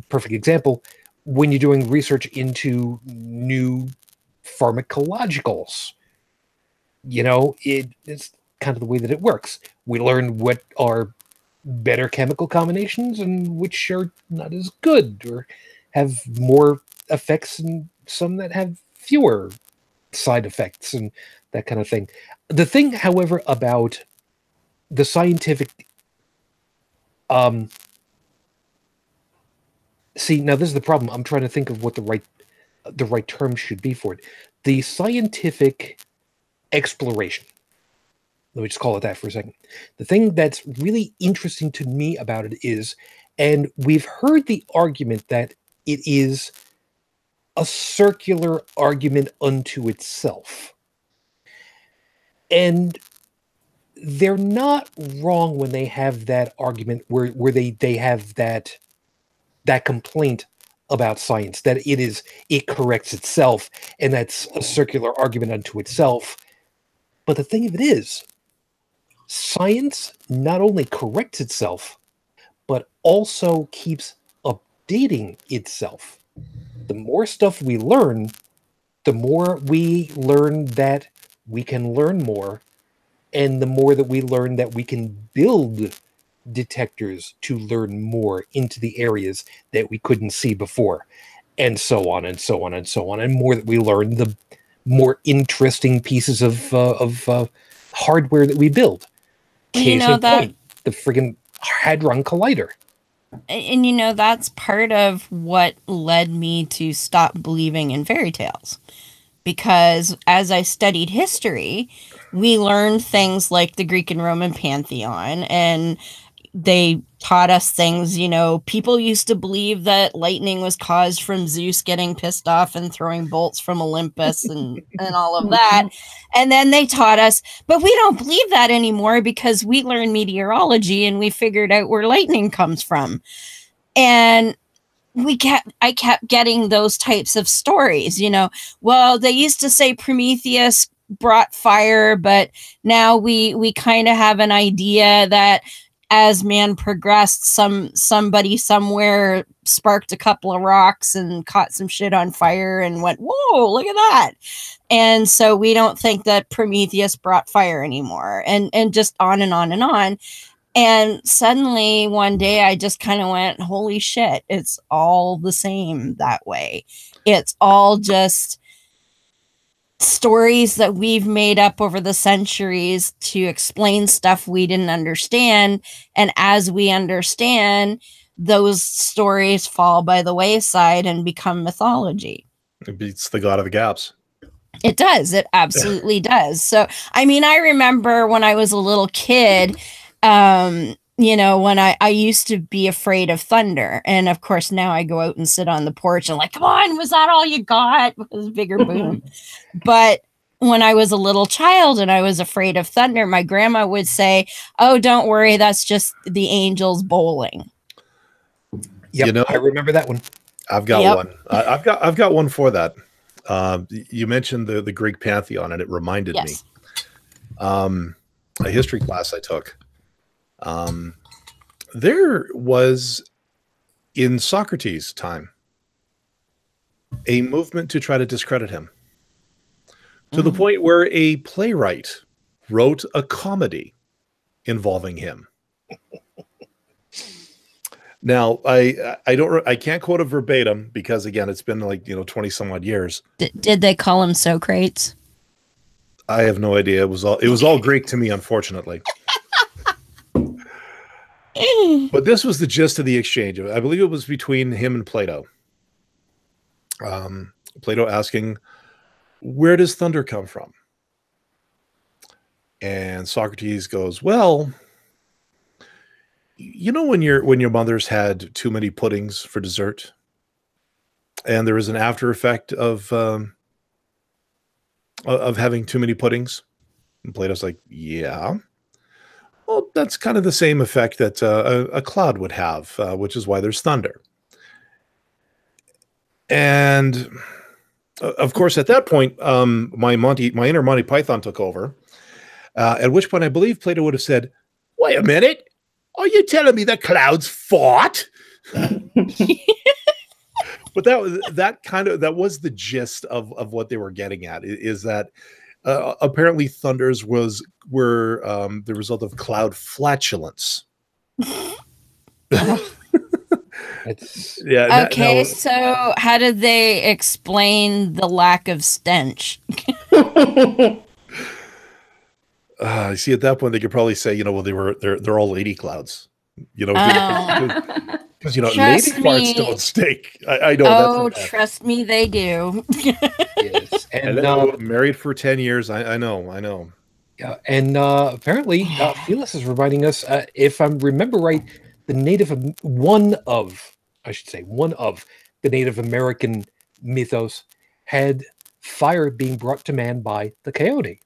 perfect example, when you're doing research into new pharmacologicals, it's kind of the way that it works. We learn what are better chemical combinations and which are not as good or have more effects, and some that have fewer side effects and that kind of thing. The thing, however, about the scientific see, now this is the problem. I'm trying to think of what the right term should be for it. The scientific exploration. Let me just call it that for a second. The thing that's really interesting to me about it is, and we've heard the argument that it is a circular argument unto itself. And they're not wrong when they have that argument where they have that complaint about science, that it corrects itself, and that's a circular argument unto itself. But the thing of it is, science not only corrects itself, but also keeps updating itself. The more stuff we learn, the more we learn that we can learn more, and the more that we learn that we can build detectors to learn more into the areas that we couldn't see before, and so on and so on and so on. And more that we learn, the more interesting pieces of hardware that we build. Case in point, the friggin' Hadron Collider. And that's part of what led me to stop believing in fairy tales. Because as I studied history, we learned things like the Greek and Roman pantheon, and they taught us things, people used to believe that lightning was caused from Zeus getting pissed off and throwing bolts from Olympus and all of that. And then they taught us, but we don't believe that anymore because we learned meteorology and we figured out where lightning comes from. And I kept getting those types of stories, well, they used to say Prometheus brought fire, but now we kind of have an idea that as man progressed, somebody somewhere sparked a couple of rocks and caught some shit on fire and went, whoa, look at that. And so we don't think that Prometheus brought fire anymore, and just on and on and on. And suddenly one day I just kind of went, holy shit, it's all the same that way. It's all just stories that we've made up over the centuries to explain stuff we didn't understand. And as we understand, those stories fall by the wayside and become mythology. It beats the God of the Gaps. It does. It absolutely does. So, I mean, I remember when I was a little kid, when I used to be afraid of thunder. And of course, now I go out and sit on the porch and like, come on, was that all you got? It was a bigger boom. But when I was a little child and I was afraid of thunder, my grandma would say, "Oh, don't worry, that's just the angels bowling." Yep, You know, I remember that one. I've got Yep. one. I've got one for that. You mentioned the Greek pantheon, and it reminded me. Yes. A history class I took. There was, in Socrates' time, a movement to try to discredit him, to the point where a playwright wrote a comedy involving him. Now, I can't quote it verbatim because, again, it's been like 20 some odd years. Did they call him Socrates? I have no idea. It was all Greek to me, unfortunately. But this was the gist of the exchange. I believe it was between him and Plato. Plato asking, "Where does thunder come from?" And Socrates goes, "Well, when your mother's had too many puddings for dessert, and there is an after effect of having too many puddings?" And Plato's like, "Yeah. Well, that's kind of the same effect that a cloud would have, which is why there's thunder." And of course, at that point, my inner Monty Python took over. At which point, I believe Plato would have said, "Wait a minute, are you telling me the clouds fought?" But that was the gist of what they were getting at. Is that apparently thunders were the result of cloud flatulence. Yeah. Okay, so how did they explain the lack of stench? See, at that point, they could probably say, well, they're all lady clouds, because lady farts don't stink. I know. Oh, trust me, they do. Yes, and then married for 10 years. I know. Yeah, and apparently, Felix is reminding us, if I remember right, one of the Native American mythos had fire being brought to man by the coyote,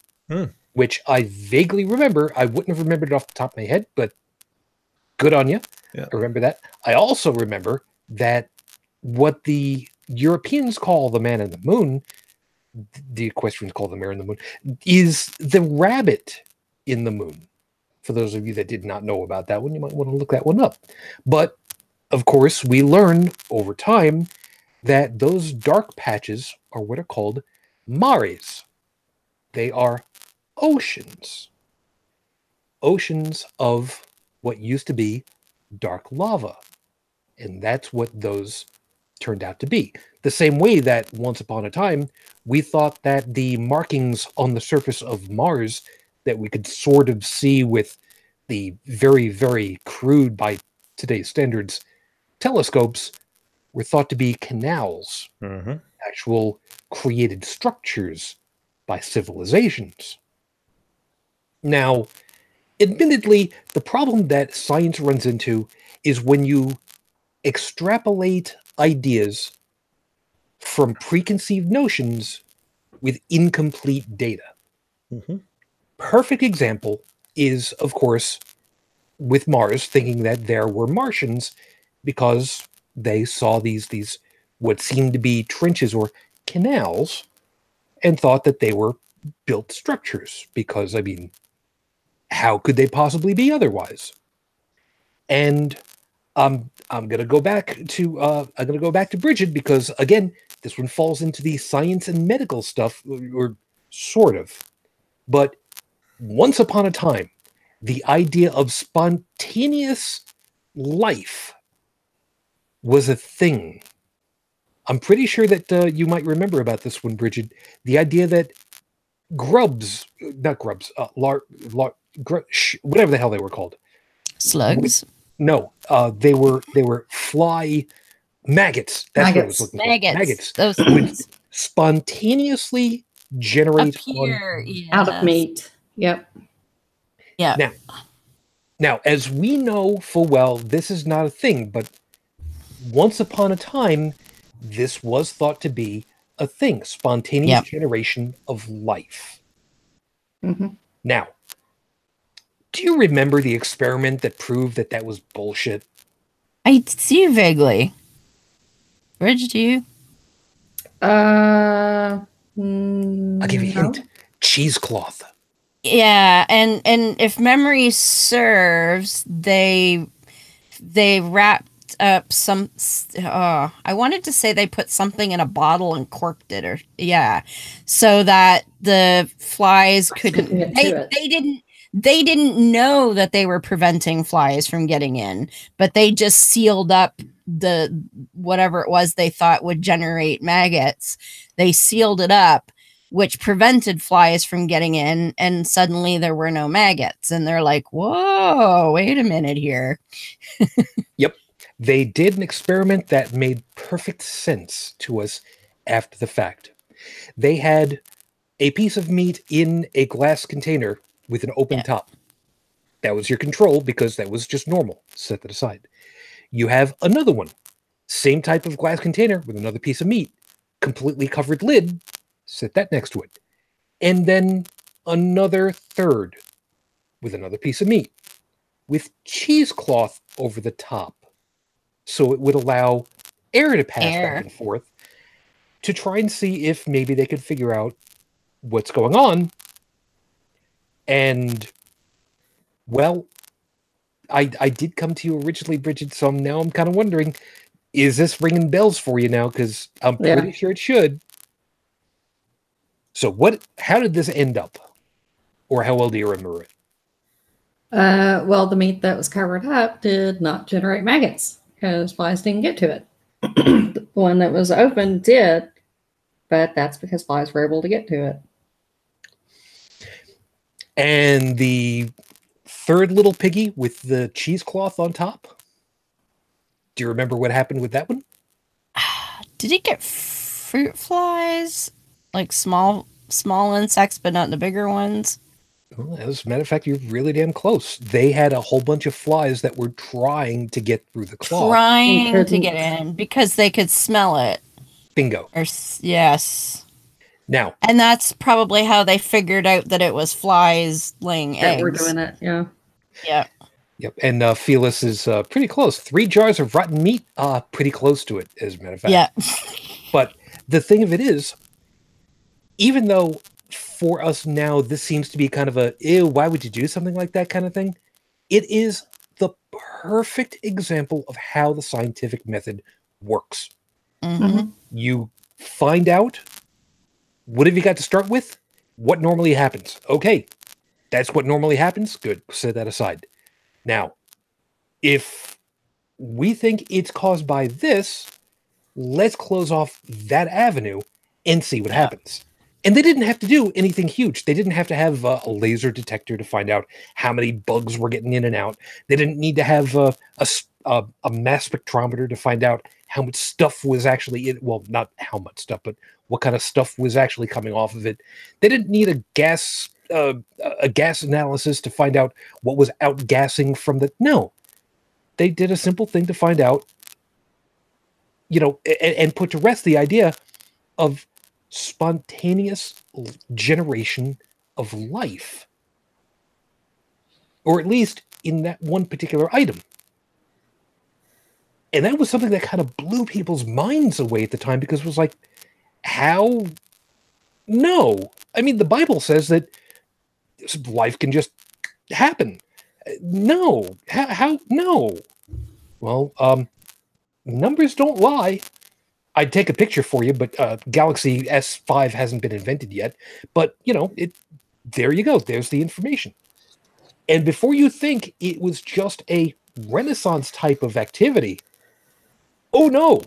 which I vaguely remember. I wouldn't have remembered it off the top of my head, but good on you. Yeah. I remember that. I also remember that what the Europeans call the man in the moon, the equestrians call the mare in the moon, is the rabbit in the moon. For those of you that did not know about that one, you might want to look that one up. But, of course, we learn over time that those dark patches are what are called mares. They are oceans. Oceans of what used to be dark lava. And that's what those turned out to be. The same way that once upon a time, we thought that the markings on the surface of Mars that we could sort of see with the very, very crude, by today's standards, telescopes were thought to be canals, actual created structures by civilizations. Now, admittedly, the problem that science runs into is when you extrapolate ideas from preconceived notions with incomplete data. Perfect example is, of course, with Mars, thinking that there were Martians because they saw these what seemed to be trenches or canals and thought that they were built structures because, I mean, how could they possibly be otherwise? And I'm gonna go back to Brigid because, again, this one falls into the science and medical stuff, or sort of. But once upon a time, the idea of spontaneous life was a thing. I'm pretty sure that you might remember about this one, Brigid. The idea that whatever the hell they were called. Slugs. No, they were fly maggots. That's what I was looking for. Maggots. Those would spontaneously generate out of meat. Yep. Yeah. Now, as we know full well, this is not a thing, but once upon a time, this was thought to be a thing, spontaneous generation of life. Mm-hmm. Now, do you remember the experiment that proved that that was bullshit? I see vaguely. Bridge, do you? I'll give you a No. hint. Cheesecloth. Yeah, and if memory serves, they wrapped up some. I wanted to say they put something in a bottle and corked it, or so that the flies couldn't. Couldn't get to it. They didn't know that they were preventing flies from getting in, but they just sealed up the whatever it was they thought would generate maggots. They sealed it up, which prevented flies from getting in, and suddenly there were no maggots. And they're like, whoa, wait a minute here. Yep. They did an experiment that made perfect sense to us after the fact. They had a piece of meat in a glass container with an open top. That was your control because that was just normal. Set that aside. You have another one. Same type of glass container with another piece of meat. Completely covered lid. Set that next to it. And then another third with another piece of meat with cheesecloth over the top. So it would allow air to pass back and forth to try and see if maybe they could figure out what's going on. And, well, I did come to you originally, Brigid, so now I'm kind of wondering, is this ringing bells for you now? Because I'm pretty sure it should. So how did this end up? Or how well do you remember it? Well, the meat that was covered up did not generate maggots because flies didn't get to it. The one that was open did, but that's because flies were able to get to it. And the third little piggy with the cheesecloth on top? Do you remember what happened with that one? Did it get fruit flies? Like small insects, but not the bigger ones? Well, as a matter of fact, you're really damn close. They had a whole bunch of flies that were trying to get through the cloth. Trying to get in because they could smell it. Bingo. Yes. Now. And that's probably how they figured out that it was flies laying eggs. We're doing it, yeah. Yeah. Yep. And Felis is pretty close. 3 jars of rotten meat, pretty close to it, as a matter of fact. Yeah. But the thing of it is, even though for us now, this seems to be kind of a, ew, why would you do something like that kind of thing? It is the perfect example of how the scientific method works. Mm-hmm. You find out, what have you got to start with? What normally happens? Okay, that's what normally happens. Good, set that aside. Now, if we think it's caused by this, let's close off that avenue and see what happens. And they didn't have to do anything huge. They didn't have to have a laser detector to find out how many bugs were getting in and out. They didn't need to have a mass spectrometer to find out how much stuff was actually in. Well, not how much stuff, but what kind of stuff was actually coming off of it. They didn't need a gas analysis to find out what was outgassing from the. No, they did a simple thing to find out. And put to rest the idea of spontaneous generation of life, or at least in that one particular item. And that was something that kind of blew people's minds away at the time, because it was like, how? No. I mean, the Bible says that life can just happen. No. How? No. Well, numbers don't lie. I'd take a picture for you, but Galaxy S5 hasn't been invented yet. But, there you go. There's the information. And before you think it was just a Renaissance type of activity, oh no,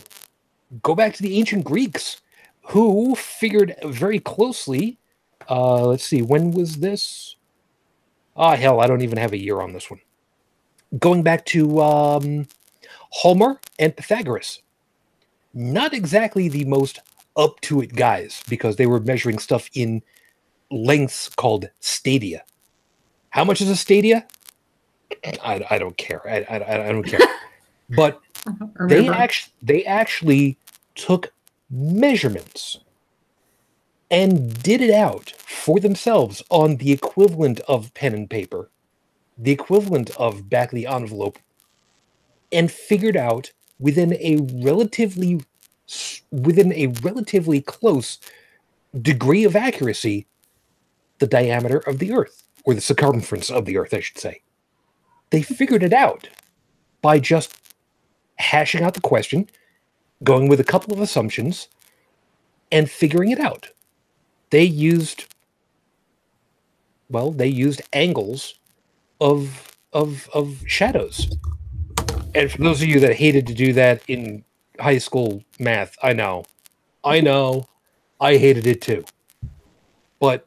go back to the ancient Greeks, who figured very closely, let's see, when was this? Hell, I don't even have a year on this one. Going back to Homer and Pythagoras. Not exactly the most up-to-it guys, because they were measuring stuff in lengths called stadia. How much is a stadia? I don't care. I don't care. But they actually took measurements and did it out for themselves on the equivalent of pen and paper, the equivalent of back of the envelope, and figured out within a relatively close degree of accuracy the diameter of the Earth, or the circumference of the Earth, I should say. They figured it out by just hashing out the question, going with a couple of assumptions, and figuring it out. They used angles of shadows. And for those of you that hated to do that in high school math, I know, I hated it too. But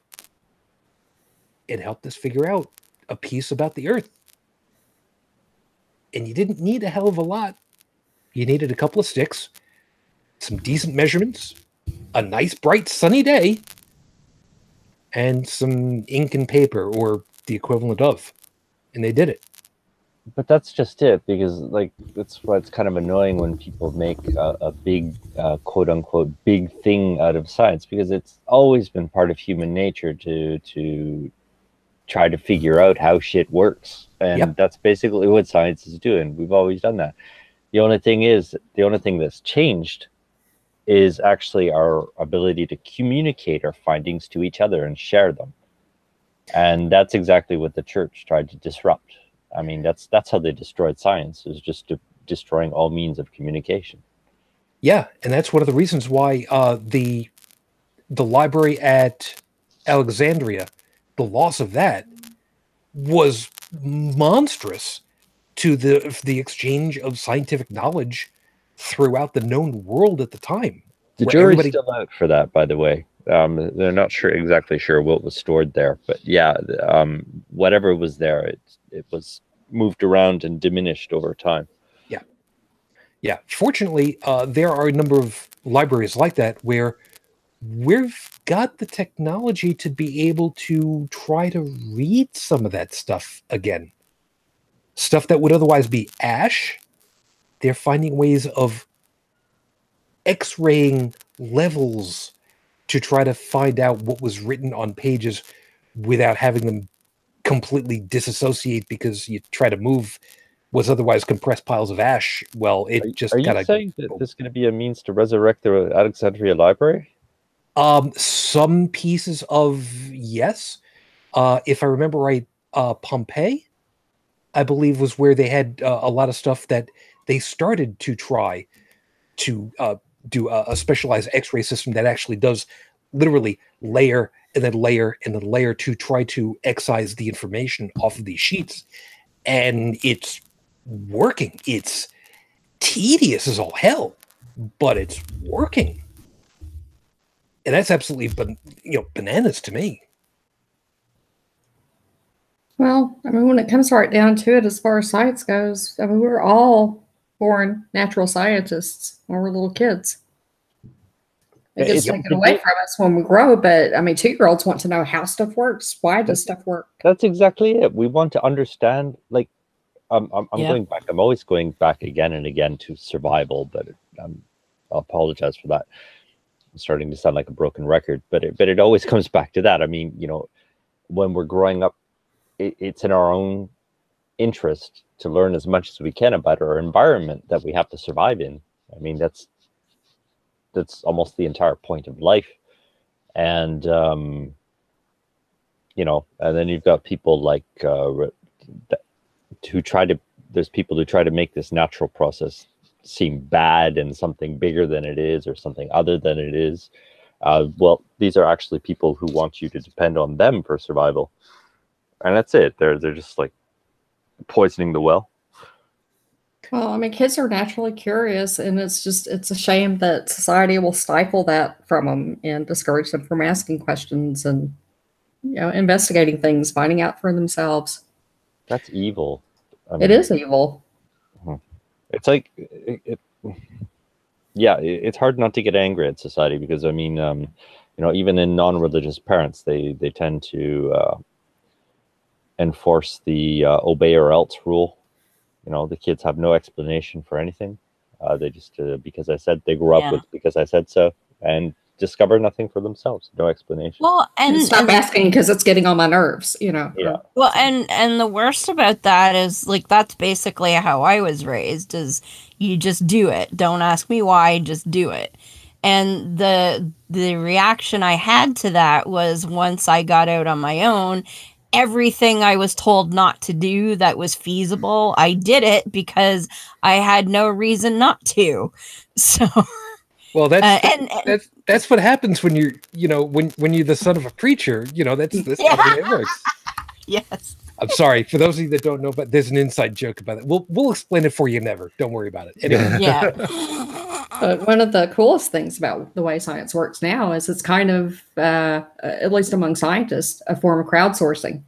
it helped us figure out a piece about the Earth. And you didn't need a hell of a lot. You needed a couple of sticks, some decent measurements, a nice, bright, sunny day, and some ink and paper, or the equivalent of. And they did it. But that's just it, because like that's why it's kind of annoying when people make a big quote unquote big thing out of science, because it's always been part of human nature to try to figure out how shit works, and that's basically what science is doing. We've always done that. The only thing that's changed is actually our ability to communicate our findings to each other and share them, and that's exactly what the church tried to disrupt. I mean, that's how they destroyed science, is just destroying all means of communication. Yeah, and that's one of the reasons why the library at Alexandria, the loss of that was monstrous to the exchange of scientific knowledge throughout the known world at the time. The jury's still out for that, by the way. They're not exactly sure what was stored there, but yeah, whatever was there, it was moved around and diminished over time. Yeah. Fortunately, there are a number of libraries like that where we've got the technology to be able to try to read some of that stuff again. Stuff that would otherwise be ash. They're finding ways of X-raying levels to try to find out what was written on pages without having them completely disassociate, because you try to move what's otherwise compressed piles of ash. Well, it just kind of... Are you saying that this is going to be a means to resurrect the Alexandria Library? Some pieces of yes. If I remember right, Pompeii, I believe, was where they had a lot of stuff that they started to try to do a specialized X-ray system that actually does literally layer and then layer and then layer to try to excise the information off of these sheets. And it's working. It's tedious as all hell, but it's working. And that's absolutely bananas to me. Well, I mean, when it comes right down to it, as far as science goes, I mean, we're all born natural scientists when we're little kids. It gets taken away from us when we grow, but I mean, 2-year-olds want to know how stuff works. Why does stuff work? That's exactly it. We want to understand, like, I'm going back. I'm always going back again and again to survival, but I'll apologize for that. I'm starting to sound like a broken record, but it always comes back to that. I mean, when we're growing up, it's in our own interest to learn as much as we can about our environment that we have to survive in. I mean, that's almost the entire point of life. And and then you've got people like there's people who try to make this natural process seem bad and something bigger than it is, or something other than it is. Well, these are actually people who want you to depend on them for survival, and that's it. They're just like poisoning the well. Well, I mean, kids are naturally curious, and it's a shame that society will stifle that from them and discourage them from asking questions and, investigating things, finding out for themselves. That's evil. I mean, it is evil. It's like, it's hard not to get angry at society, because, I mean, even in non-religious parents, they tend to enforce the obey or else rule. The kids have no explanation for anything. They just, because I said, they grew up with because I said so, and discover nothing for themselves. No explanation. Well, And stop asking because it's getting on my nerves, you know. Yeah. Well, and the worst about that is, like, that's basically how I was raised, is you just do it. Don't ask me why, just do it. And the reaction I had to that was, once I got out on my own, everything I was told not to do that was feasible, I did it because I had no reason not to. So Well, that's what happens when you're, you know, when you're the son of a preacher. You know, that's how it works. Yes. I'm sorry for those of you that don't know, but there's an inside joke about it. We'll explain it for you. Never. Don't worry about it. Anyway. Yeah. But one of the coolest things about the way science works now is it's kind of, at least among scientists, a form of crowdsourcing.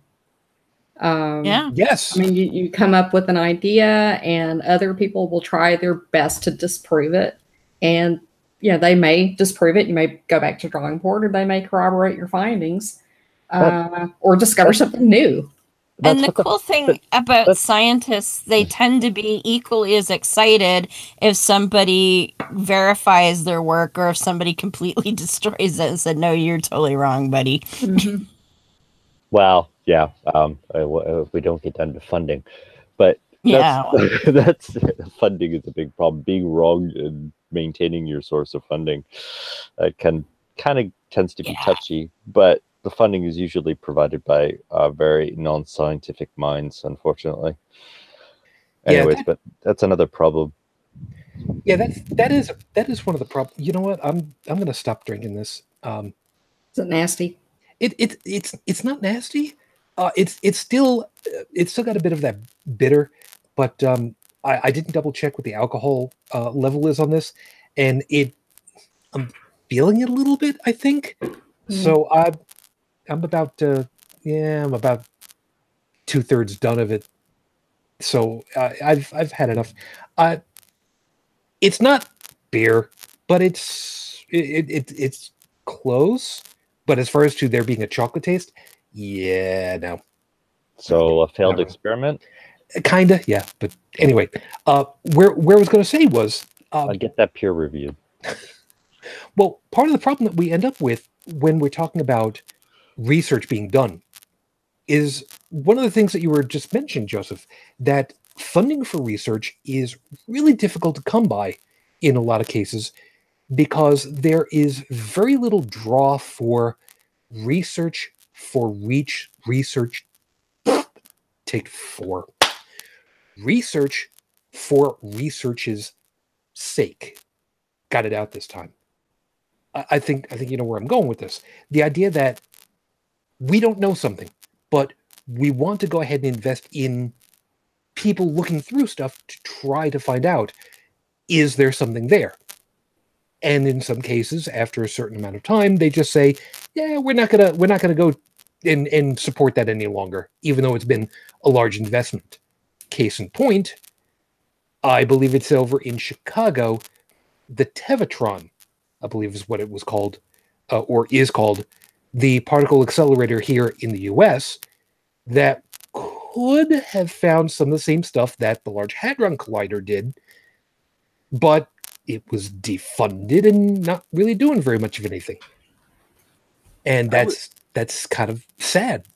Yeah. Yes. I mean, you come up with an idea, and other people will try their best to disprove it. And yeah, they may disprove it. You may go back to drawing board, or they may corroborate your findings, or discover something new. And the cool thing about scientists, they tend to be equally as excited if somebody verifies their work, or if somebody completely destroys it and said, no, you're totally wrong, buddy. Mm-hmm. Well, yeah, we don't get down to funding, but Yeah. that's funding is a big problem. Being wrong and maintaining your source of funding kind of tends to be touchy, but the funding is usually provided by very non-scientific minds, unfortunately. Anyways, but that's another problem. Yeah, that is one of the problems. You know what? I'm gonna stop drinking this. Is it nasty? It's not nasty. It's still got a bit of that bitter, but I didn't double check what the alcohol level is on this, and I'm feeling it a little bit, I think. So I'm about 2/3 done of it. So I've had enough. It's not beer, but it's close. But as far as to there being a chocolate taste, yeah, no. So a failed experiment? Kinda, yeah. But anyway, where I was going to say was... I'll get that peer reviewed. Well, part of the problem that we end up with when we're talking about research being done is one of the things that you were just mentioning, Joseph, that funding for research is really difficult to come by in a lot of cases, because there is very little draw for research for research. Take 4. Research for research's sake. Got it out this time. I think you know where I'm going with this. The idea that we don't know something, but we want to go ahead and invest in people looking through stuff to try to find out, is there something there? And in some cases, after a certain amount of time, they just say, yeah, we're not gonna go and support that any longer, even though it's been a large investment. Case in point, I believe it's over in Chicago, the Tevatron, I believe is what it was called, or is called, the particle accelerator here in the US, that could have found some of the same stuff that the Large Hadron Collider did, but it was defunded and not really doing very much of anything. And that's kind of sad.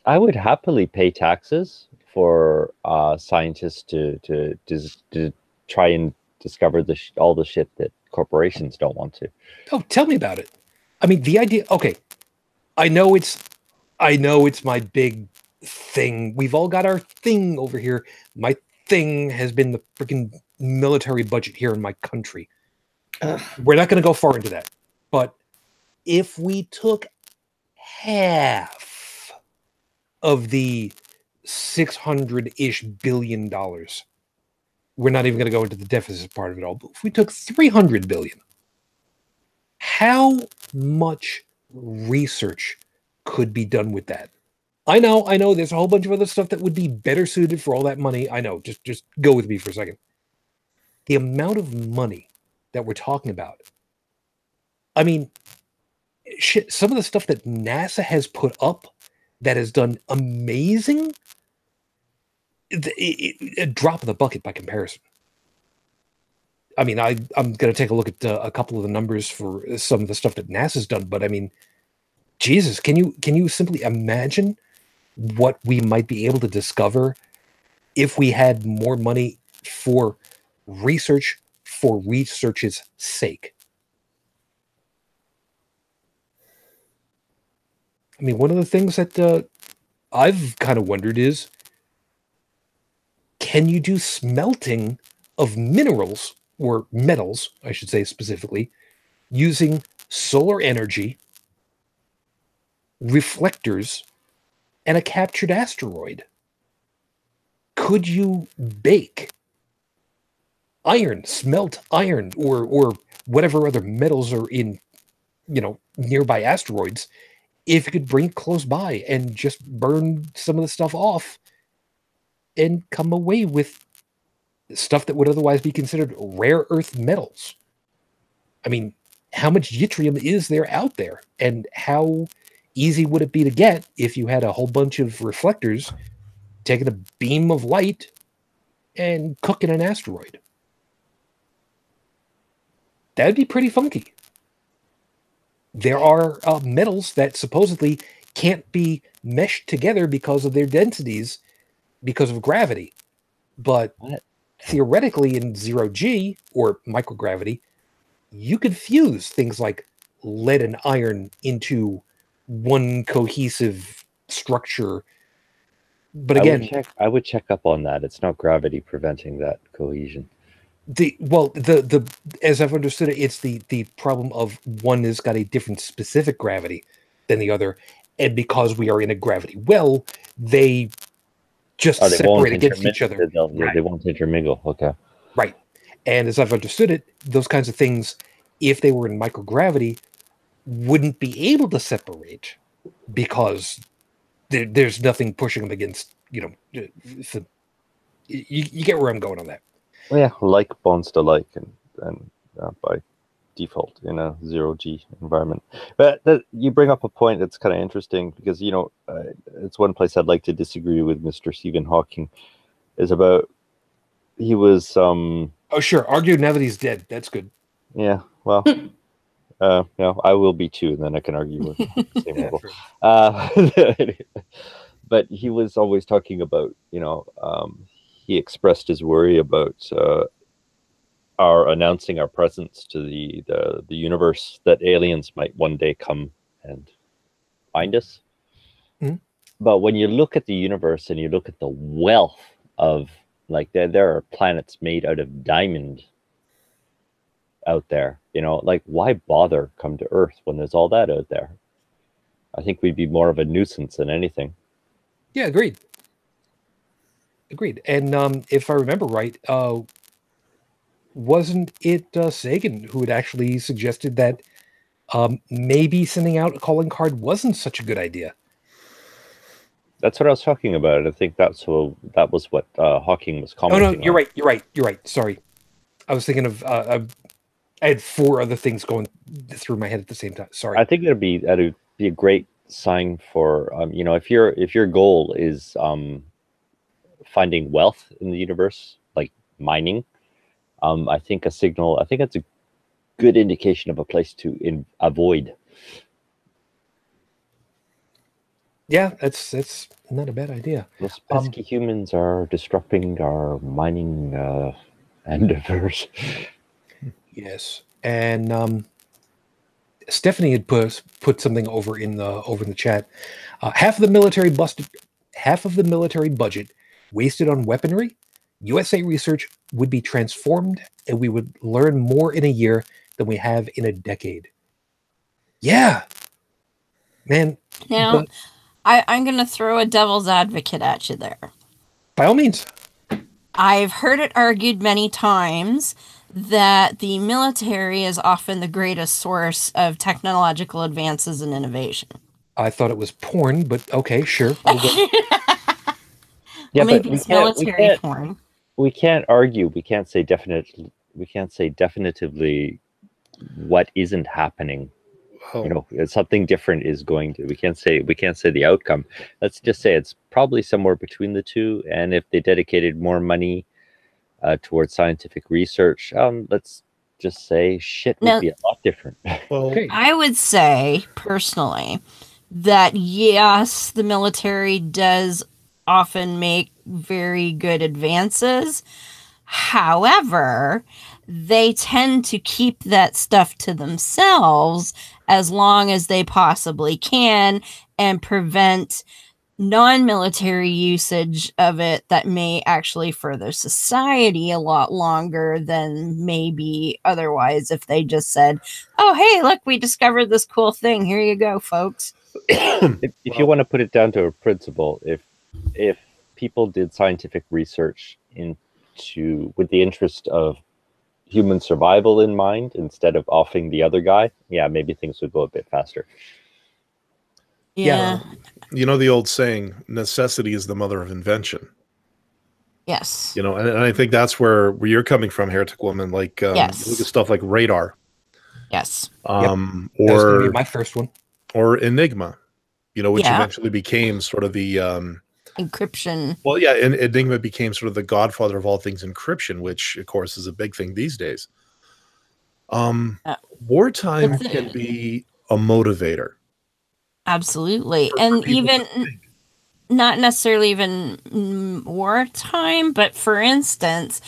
I would happily pay taxes for scientists to try and discover all the shit that corporations don't want to. Oh, tell me about it. I mean, the idea. Okay, I know it's my big thing. We've all got our thing over here. My thing has been the freaking military budget here in my country. We're not going to go far into that. But if we took half of the $600-ish billion, we're not even going to go into the deficit part of it all, but if we took $300 billion, how much research could be done with that? I know, there's a whole bunch of other stuff that would be better suited for all that money. I know, just go with me for a second. The amount of money that we're talking about. I mean, shit, some of the stuff that NASA has put up that has done amazing, a drop in the bucket by comparison. I mean, I'm going to take a look at a couple of the numbers for some of the stuff that NASA's done, but I mean, Jesus, can you simply imagine what we might be able to discover if we had more money for research for research's sake? I mean, one of the things that I've kind of wondered is, can you do smelting of minerals, or metals, I should say specifically, using solar energy, reflectors, and a captured asteroid? Could you bake iron, smelt iron, or whatever other metals are in, nearby asteroids, if you could bring it close by and just burn some of the stuff off and come away with stuff that would otherwise be considered rare earth metals? I mean, how much yttrium is there out there? And how easy would it be to get if you had a whole bunch of reflectors taking a beam of light and cooking an asteroid? That'd be pretty funky. There are metals that supposedly can't be meshed together because of their densities, because of gravity. But theoretically, in 0G, or microgravity, you could fuse things like lead and iron into one cohesive structure. But again, I would check up on that. It's not gravity preventing that cohesion. The as I've understood it, it's the problem of one has got a different specific gravity than the other, and because we are in a gravity well, they just separate against each other. Right. They won't intermingle. Okay. Right. And as I've understood it, those kinds of things, if they were in microgravity, wouldn't be able to separate because there's nothing pushing them against, you get where I'm going on that. Well, yeah, like bonds to like, and by default in a 0G environment. But you bring up a point that's kind of interesting because, it's one place I'd like to disagree with Mr. Stephen Hawking, is about, he was... oh, sure. Argue now that he's dead. That's good. Yeah, well... I will be too, and then I can argue with the same level. But he was always talking about, he expressed his worry about our announcing our presence to the universe, that aliens might one day come and find us. Mm-hmm. But when you look at the universe and you look at the wealth of, like, there are planets made out of diamond out there, like, why bother come to Earth when there's all that out there? I think we'd be more of a nuisance than anything. Yeah, agreed. And if I remember right, wasn't it Sagan who had actually suggested that maybe sending out a calling card wasn't such a good idea? That's what I was talking about. I think that was what Hawking was commenting on. Oh, no, you're right. Sorry. I was thinking of... I had four other things going through my head at the same time. Sorry. I think that'd be a great sign for if your goal is finding wealth in the universe, like mining. I think that's a good indication of a place to avoid. Yeah, that's not a bad idea. Those pesky humans are disrupting our mining endeavors. Yes, and Stephanie had put something over in the chat. Half of the military budget wasted on weaponry. USA research would be transformed, and we would learn more in a year than we have in a decade. Yeah, man. Now, I'm going to throw a devil's advocate at you there. By all means. I've heard it argued many times that the military is often the greatest source of technological advances and innovation. I thought it was porn, but okay, sure. Yeah, maybe it's military porn. We can't argue. We can't say definitively what isn't happening. Oh. Something different is going to. We can't say the outcome. Let's just say it's probably somewhere between the two. And if they dedicated more money towards scientific research, let's just say shit would Now- be a lot different. Well, Okay. I would say personally that yes, the military does often make very good advances. However, they tend to keep that stuff to themselves as long as they possibly can and prevent non-military usage of it that may actually further society a lot longer than maybe otherwise if they just said, oh, hey, look, we discovered this cool thing. Here you go, folks. If you want to put it down to a principle, if people did scientific research into with the interest of human survival in mind instead of offing the other guy, yeah, maybe things would go a bit faster. Yeah. you know the old saying, necessity is the mother of invention. Yes. You know, and I think that's where you're coming from, Heretic Woman. Like, Yes. you look at stuff like radar, Yes. That was going to be or my first one. Enigma, you know, which Yeah. eventually became sort of the Encryption. well, yeah, and Enigma became sort of the godfather of all things encryption, which of course is a big thing these days. Wartime But the- can be a motivator. Absolutely. for And people even to think. not necessarily even wartime, but for instance,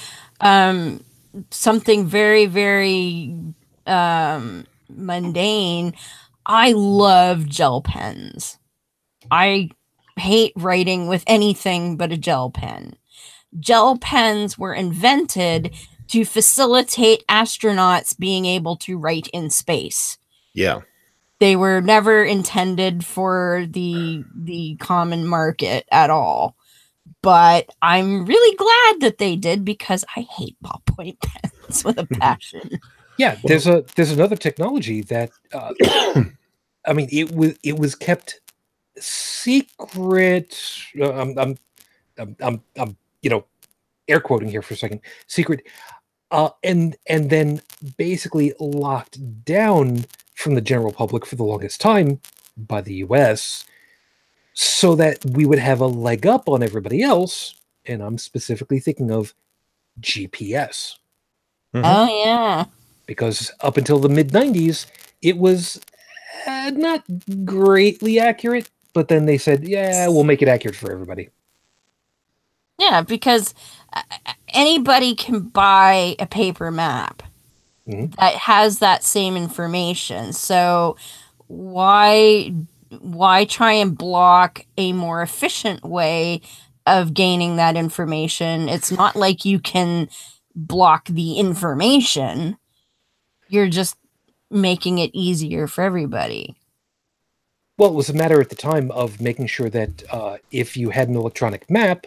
something very, very mundane. I love gel pens. I hate writing with anything but a gel pen. Gel pens were invented to facilitate astronauts being able to write in space. Yeah. They were never intended for the common market at all. But I'm really glad that they did because I hate ballpoint pens with a passion. Yeah, there's another technology that I mean it was kept secret. I'm you know, air quoting here for a second. Secret, and then basically locked down from the general public for the longest time by the U.S. so that we would have a leg up on everybody else. And I'm specifically thinking of GPS. Mhm. Oh yeah. Because up until the mid-90s, it was not greatly accurate, but then they said, yeah, we'll make it accurate for everybody. Yeah, because anybody can buy a paper map Mhm. that has that same information. So why try and block a more efficient way of gaining that information? It's not like you can block the information. You're just making it easier for everybody. Well, it was a matter at the time of making sure that if you had an electronic map,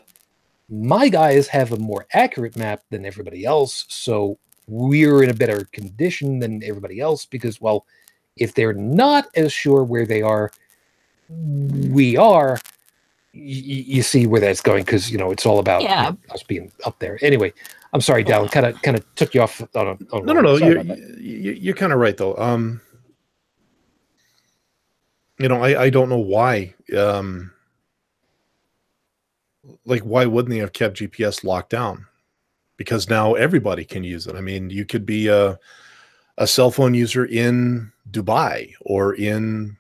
my guys have a more accurate map than everybody else, so we're in a better condition than everybody else because, well, if they're not as sure where they are, we are. You see where that's going because it's all about Yeah. us being up there. Anyway, I'm sorry, Dalan. Kind of took you off on a No. sorry about that. You're kind of right though. I don't know why. Like, why wouldn't they have kept GPS locked down? Because now everybody can use it. I mean, you could be a cell phone user in Dubai or in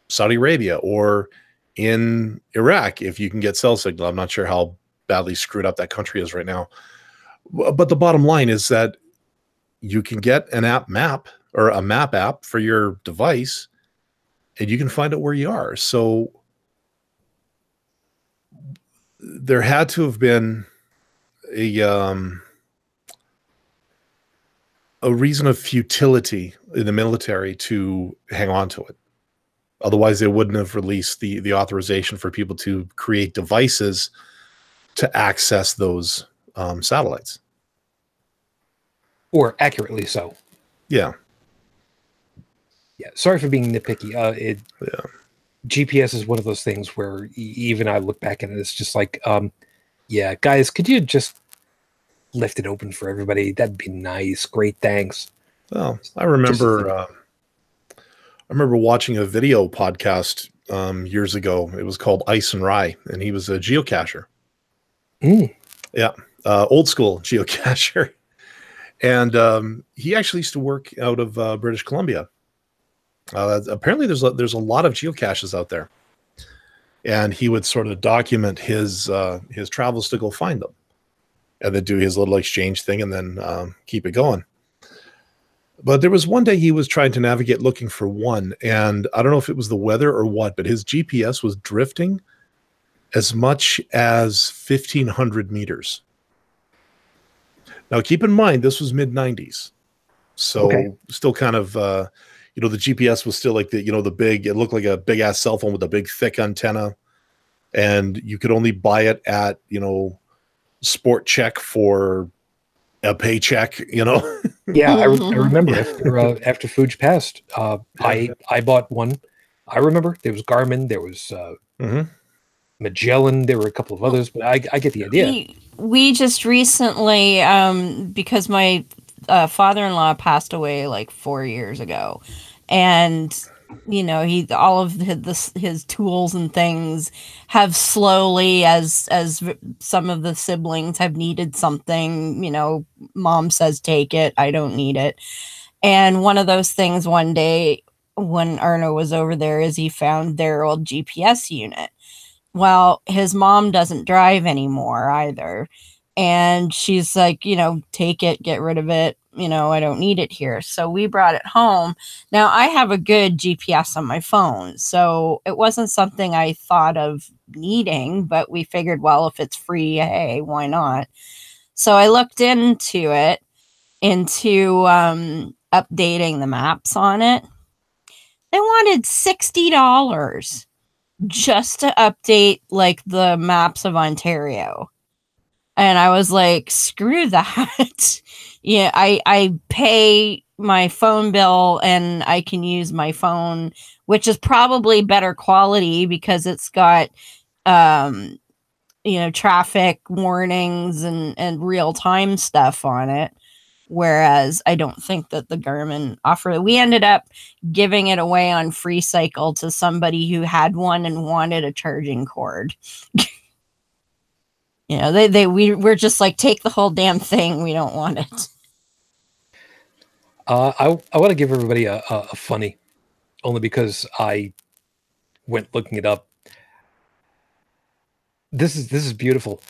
Saudi Arabia or in Iraq if you can get cell signal. I'm not sure how badly screwed up that country is right now. But the bottom line is that you can get an map or a map app for your device and you can find out where you are. So there had to have been a reason of futility in the military to hang on to it. Otherwise, they wouldn't have released the authorization for people to create devices to access those satellites. Or accurately so. Yeah. Yeah. Sorry for being nitpicky. GPS is one of those things where even I look back at it, it's just like, yeah, guys, could you just lift it open for everybody? That'd be nice. Great, thanks. Well, I remember watching a video podcast years ago. It was called Ice and Rye, and he was a geocacher. Mm. Yeah, old school geocacher. And he actually used to work out of British Columbia. Apparently, there's a lot of geocaches out there, and he would sort of document his travels to go find them, and then do his little exchange thing, and then keep it going. But there was one day he was trying to navigate looking for one, and I don't know if it was the weather or what, but his GPS was drifting as much as 1,500 meters. Now, keep in mind, this was mid-90s. So still kind of, the GPS was still like the big, it looked like a big-ass cell phone with a big, thick antenna. And you could only buy it at, Sport Check for a paycheck, Yeah, I remember after Fuji passed, I bought one. I remember there was Garmin, there was Magellan, there were a couple of others, but I get the idea. We just recently, because my father-in-law passed away like 4 years ago, and all of his tools and things have slowly, as some of the siblings have needed something, mom says take it, I don't need it. And one of those things one day when Arno was over there is he found their old GPS unit. Well, his mom doesn't drive anymore either. And she's like, take it, get rid of it. I don't need it here. So we brought it home. Now I have a good GPS on my phone. So it wasn't something I thought of needing, but we figured, well, if it's free, hey, why not? So I looked into updating the maps on it. They wanted $60 just to update like the maps of Ontario. And I was like, screw that. Yeah, I pay my phone bill and I can use my phone, which is probably better quality because it's got traffic warnings and real-time stuff on it. Whereas I don't think that the Garmin offer it. We ended up giving it away on Free Cycle to somebody who had one and wanted a charging cord. We're just like, take the whole damn thing. We don't want it. I want to give everybody a funny, only because I went looking it up. This is beautiful.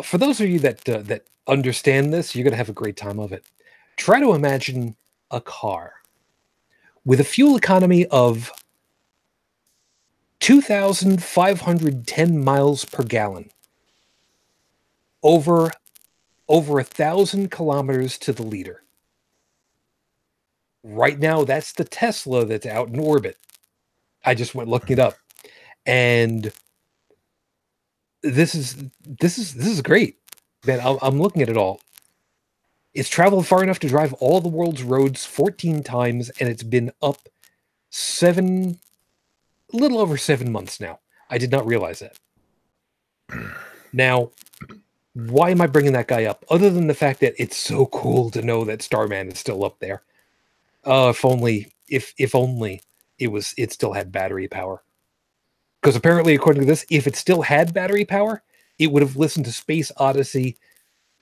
For those of you that understand this, you're going to have a great time of it. Try to imagine a car with a fuel economy of 2,510 miles per gallon, over 1,000 kilometers to the liter. Right now, that's the Tesla that's out in orbit. I just went looking it up, and this is great. Man, I'm looking at it all. It's traveled far enough to drive all the world's roads 14 times, and it's been up a little over 7 months now. I did not realize that. Now, why am I bringing that guy up? Other than the fact that it's so cool to know that Starman is still up there. If only it still had battery power. Because apparently, according to this, if it still had battery power, it would have listened to Space Odyssey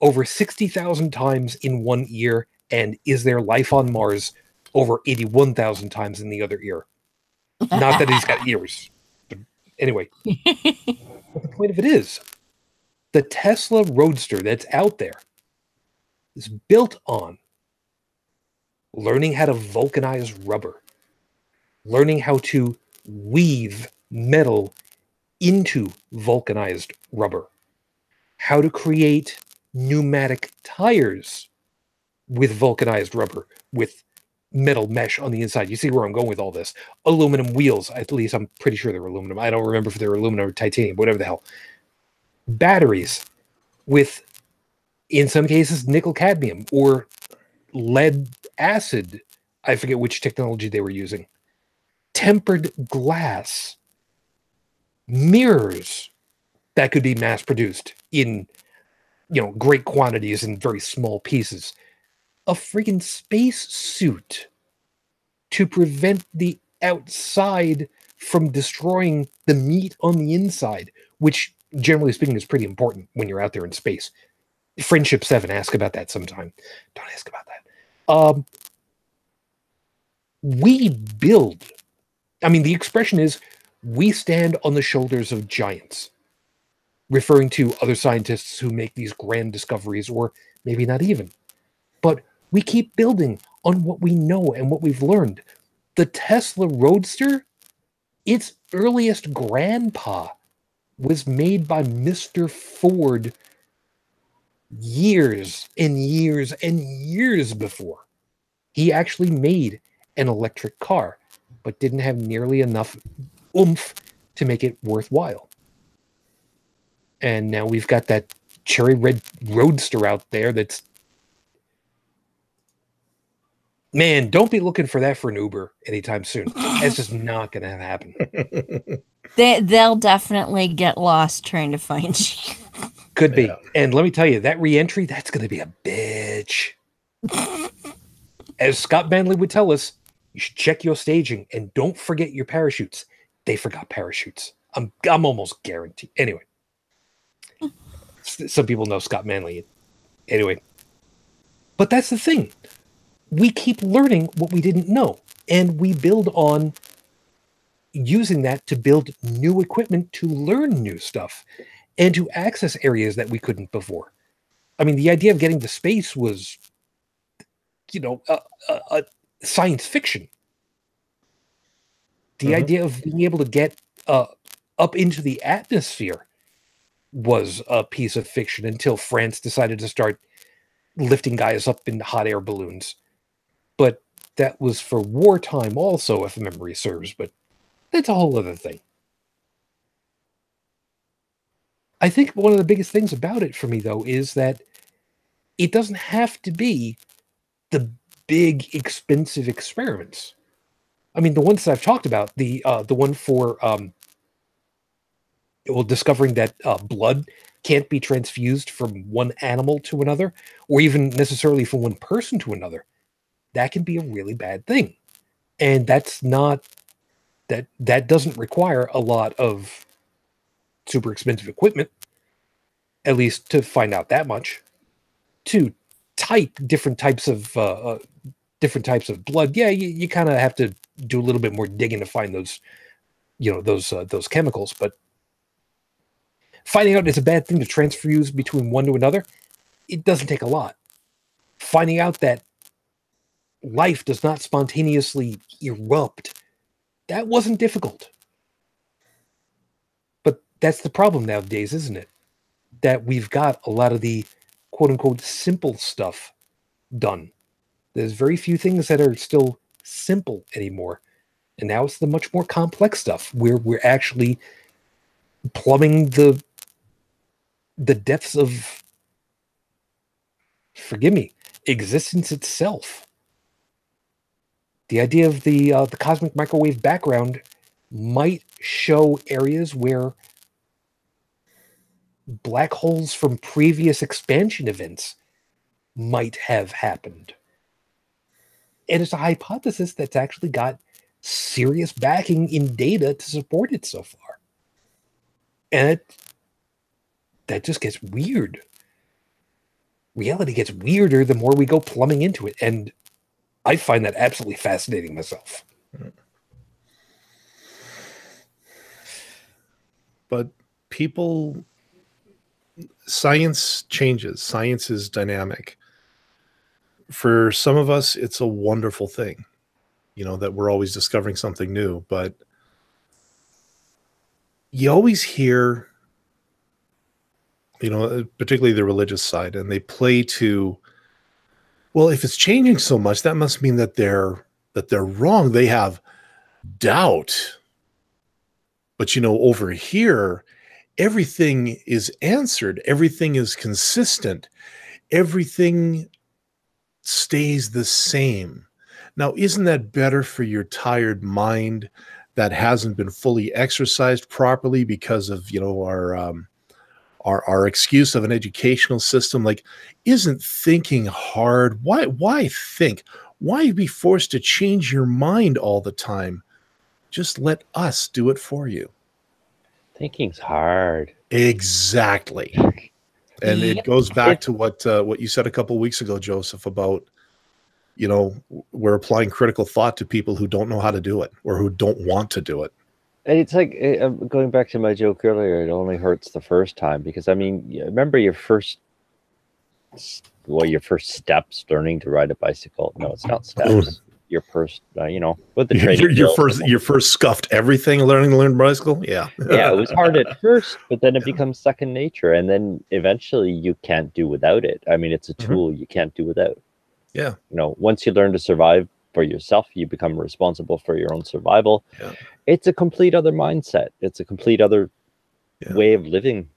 over 60,000 times in one ear, and Is There Life on Mars over 81,000 times in the other ear. Not that he's got ears. But anyway, what the point of it is, the Tesla Roadster that's out there is built on learning how to vulcanize rubber, learning how to weave metal into vulcanized rubber, how to create pneumatic tires with vulcanized rubber, with metal mesh on the inside. You see where I'm going with all this. Aluminum wheels, at least I'm pretty sure they're aluminum. I don't remember if they're aluminum or titanium, whatever the hell. Batteries with, in some cases, nickel cadmium or lead acid. I forget which technology they were using. Tempered glass. Mirrors that could be mass produced in, great quantities in very small pieces. A freaking space suit to prevent the outside from destroying the meat on the inside, which, generally speaking, is pretty important when you're out there in space. Friendship 7, ask about that sometime. Don't ask about that. We build. I mean, the expression is, we stand on the shoulders of giants, referring to other scientists who make these grand discoveries, or maybe not even. But we keep building on what we know and what we've learned. The Tesla Roadster, its earliest grandpa was made by Mr. Ford years and years and years before. He actually made an electric car, but didn't have nearly enough oomph to make it worthwhile. And now we've got that cherry red Roadster out there that's... Man, don't be looking for that for an Uber anytime soon. That's just not going to happen. They'll definitely get lost trying to find you. Could be. Yeah. And let me tell you, that re-entry, that's going to be a bitch. As Scott Manley would tell us, you should check your staging and don't forget your parachutes. They forgot parachutes. I'm almost guaranteed. Anyway. Some people know Scott Manley. Anyway. But that's the thing. We keep learning what we didn't know, and we build on using that to build new equipment to learn new stuff and to access areas that we couldn't before. I mean, the idea of getting to space was, science fiction. The idea of being able to get up into the atmosphere was a piece of fiction until France decided to start lifting guys up in hot air balloons. But that was for wartime also, if memory serves, but that's a whole other thing. I think one of the biggest things about it for me, though, is that it doesn't have to be the big, expensive experiments. I mean, the ones that I've talked about, the one for discovering that blood can't be transfused from one animal to another, or even necessarily from one person to another. That can be a really bad thing. And that's not, that doesn't require a lot of super expensive equipment, at least to find out that much. To type different types of blood, yeah, you kind of have to do a little bit more digging to find those, those chemicals. But finding out it's a bad thing to transfuse between one to another, it doesn't take a lot. Finding out that life does not spontaneously erupt, that wasn't difficult. But that's the problem nowadays, isn't it? That we've got a lot of the quote-unquote simple stuff done. There's very few things that are still simple anymore. And now it's the much more complex stuff where we're actually plumbing the depths of, forgive me, existence itself. The idea of the cosmic microwave background might show areas where black holes from previous expansion events might have happened. And it's a hypothesis that's actually got serious backing in data to support it so far. And that just gets weird. Reality gets weirder the more we go plumbing into it. And I find that absolutely fascinating myself. But science changes. Science is dynamic. For some of us, it's a wonderful thing, that we're always discovering something new. But you always hear, particularly the religious side, and they play to, well, if it's changing so much, that must mean that they're wrong. They have doubt. But over here, everything is answered. Everything is consistent. Everything stays the same. Now, isn't that better for your tired mind that hasn't been fully exercised properly because of our excuse of an educational system? Like, isn't thinking hard? Why think? Why be forced to change your mind all the time? Just let us do it for you. Thinking's hard. Exactly. And Yep. it goes back to what you said a couple weeks ago, Joseph, about, you know, we're applying critical thought to people who don't know how to do it or who don't want to do it. And it's like, going back to my joke earlier, it only hurts the first time, because I mean, remember your first steps learning to ride a bicycle? No, it's not steps. Your first, you know, with the training. Your first scuffed everything learning to learn bicycle. Yeah. Yeah, it was hard at first, but then it becomes second nature, and then eventually you can't do without it. I mean, it's a tool you can't do without. Yeah. You know, once you learn to survive for yourself, you become responsible for your own survival. Yeah. It's a complete other mindset. It's a complete other way of living.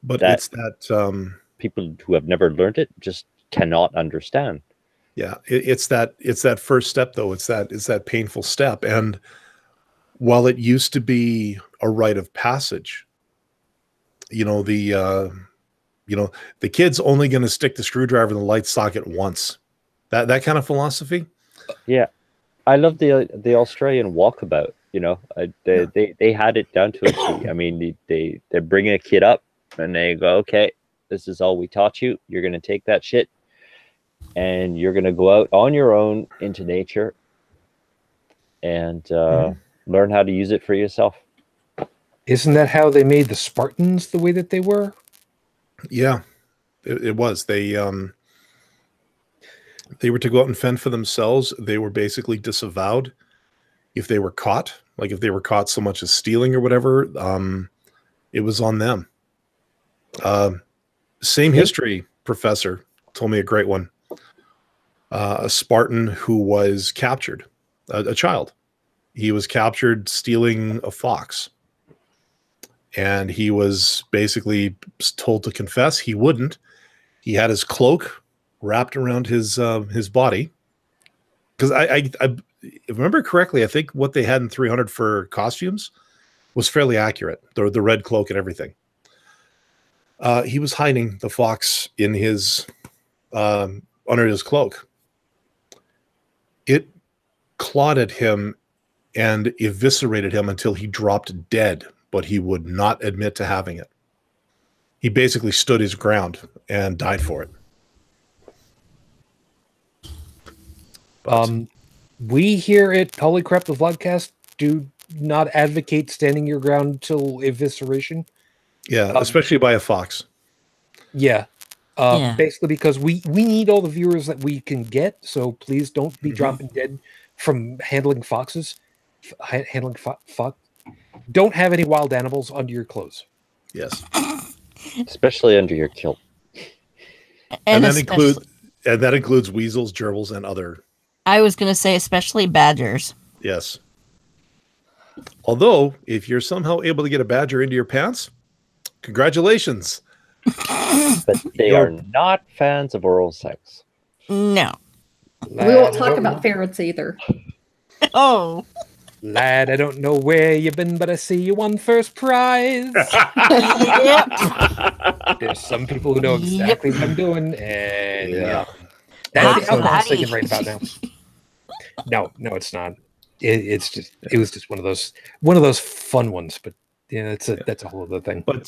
But it's that people who have never learned it just cannot understand. Yeah, it's that first step though. It's that painful step. And while it used to be a rite of passage, you know, the kid's only going to stick the screwdriver in the light socket once. That kind of philosophy. Yeah, I love the Australian walkabout. You know, they had it down to a T. I mean, they bring a kid up and they go, okay, this is all we taught you. You're going to take that shit and you're going to go out on your own into nature and learn how to use it for yourself. Isn't that how they made the Spartans the way that they were? Yeah, it was. They were to go out and fend for themselves. They were basically disavowed if they were caught. Like if they were caught so much as stealing or whatever, it was on them. Same history professor told me a great one. A Spartan who was captured, a child. He was captured stealing a fox. And he was basically told to confess. He wouldn't. He had his cloak wrapped around his body. Because I remember correctly, I think what they had in 300 for costumes was fairly accurate. The red cloak and everything. He was hiding the fox in his under his cloak. It clawed at him and eviscerated him until he dropped dead, but he would not admit to having it. He basically stood his ground and died for it. We here at Holy Crap the Vlogcast do not advocate standing your ground till evisceration. Yeah, especially by a fox. Yeah. Basically because we need all the viewers that we can get, so please don't be dropping dead from handling foxes. Handling fox. Don't have any wild animals under your clothes. Yes. Especially under your kilt. And that includes weasels, gerbils, and other. I was going to say especially badgers. Yes. Although, if you're somehow able to get a badger into your pants, congratulations. But they are not fans of oral sex. No. We won't talk about ferrets either. Oh. Lad, I don't know where you've been, but I see you won first prize. Yep. There's some people who know exactly what I'm doing, and Hot that's the outcome I'm laddie. thinking right about now. No, it's not. It was just one of those fun ones, but yeah, that's a whole other thing. But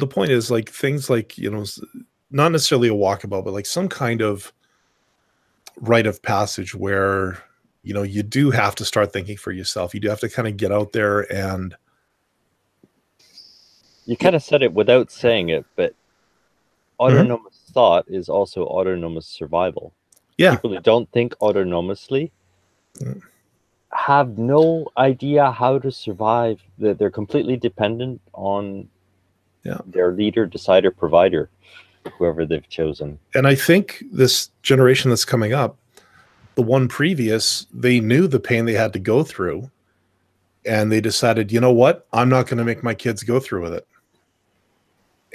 the point is, like, things like, you know, not necessarily a walkabout, but like some kind of rite of passage where, you know, you do have to start thinking for yourself. You do have to kind of get out there and. You kind of said it without saying it, but autonomous thought is also autonomous survival. Yeah. People who don't think autonomously have no idea how to survive. They're completely dependent on their leader, decider, provider, whoever they've chosen. And I think this generation that's coming up, the one previous, they knew the pain they had to go through, and they decided, you know what? I'm not going to make my kids go through with it.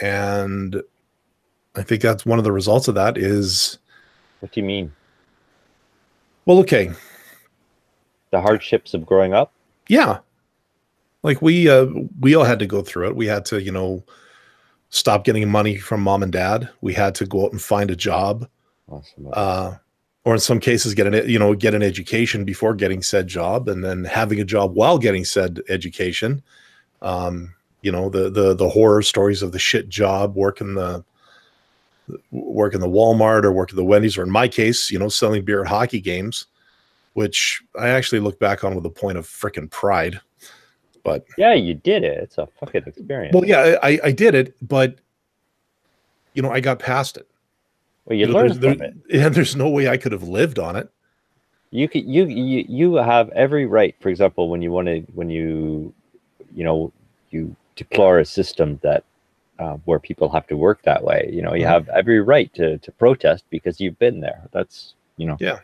And I think that's one of the results of that is... What do you mean? Well, okay. The hardships of growing up? Yeah. Like we all had to go through it. We had to, you know, stop getting money from mom and dad. We had to go out and find a job. Awesome. Or in some cases get an education before getting said job, and then having a job while getting said education. You know, the horror stories of the shit job, working the work in the Walmart or work at the Wendy's, or in my case, you know, selling beer at hockey games, which I actually look back on with a point of freaking pride. But Yeah, you did it. It's a fucking experience. well, yeah, I did it, but you know, I got past it. Well, you know, learned from it. And there's no way I could have lived on it. You have every right. For example, when you deplore a system that where people have to work that way, you know, you have every right to protest because you've been there. That's, you know, yeah.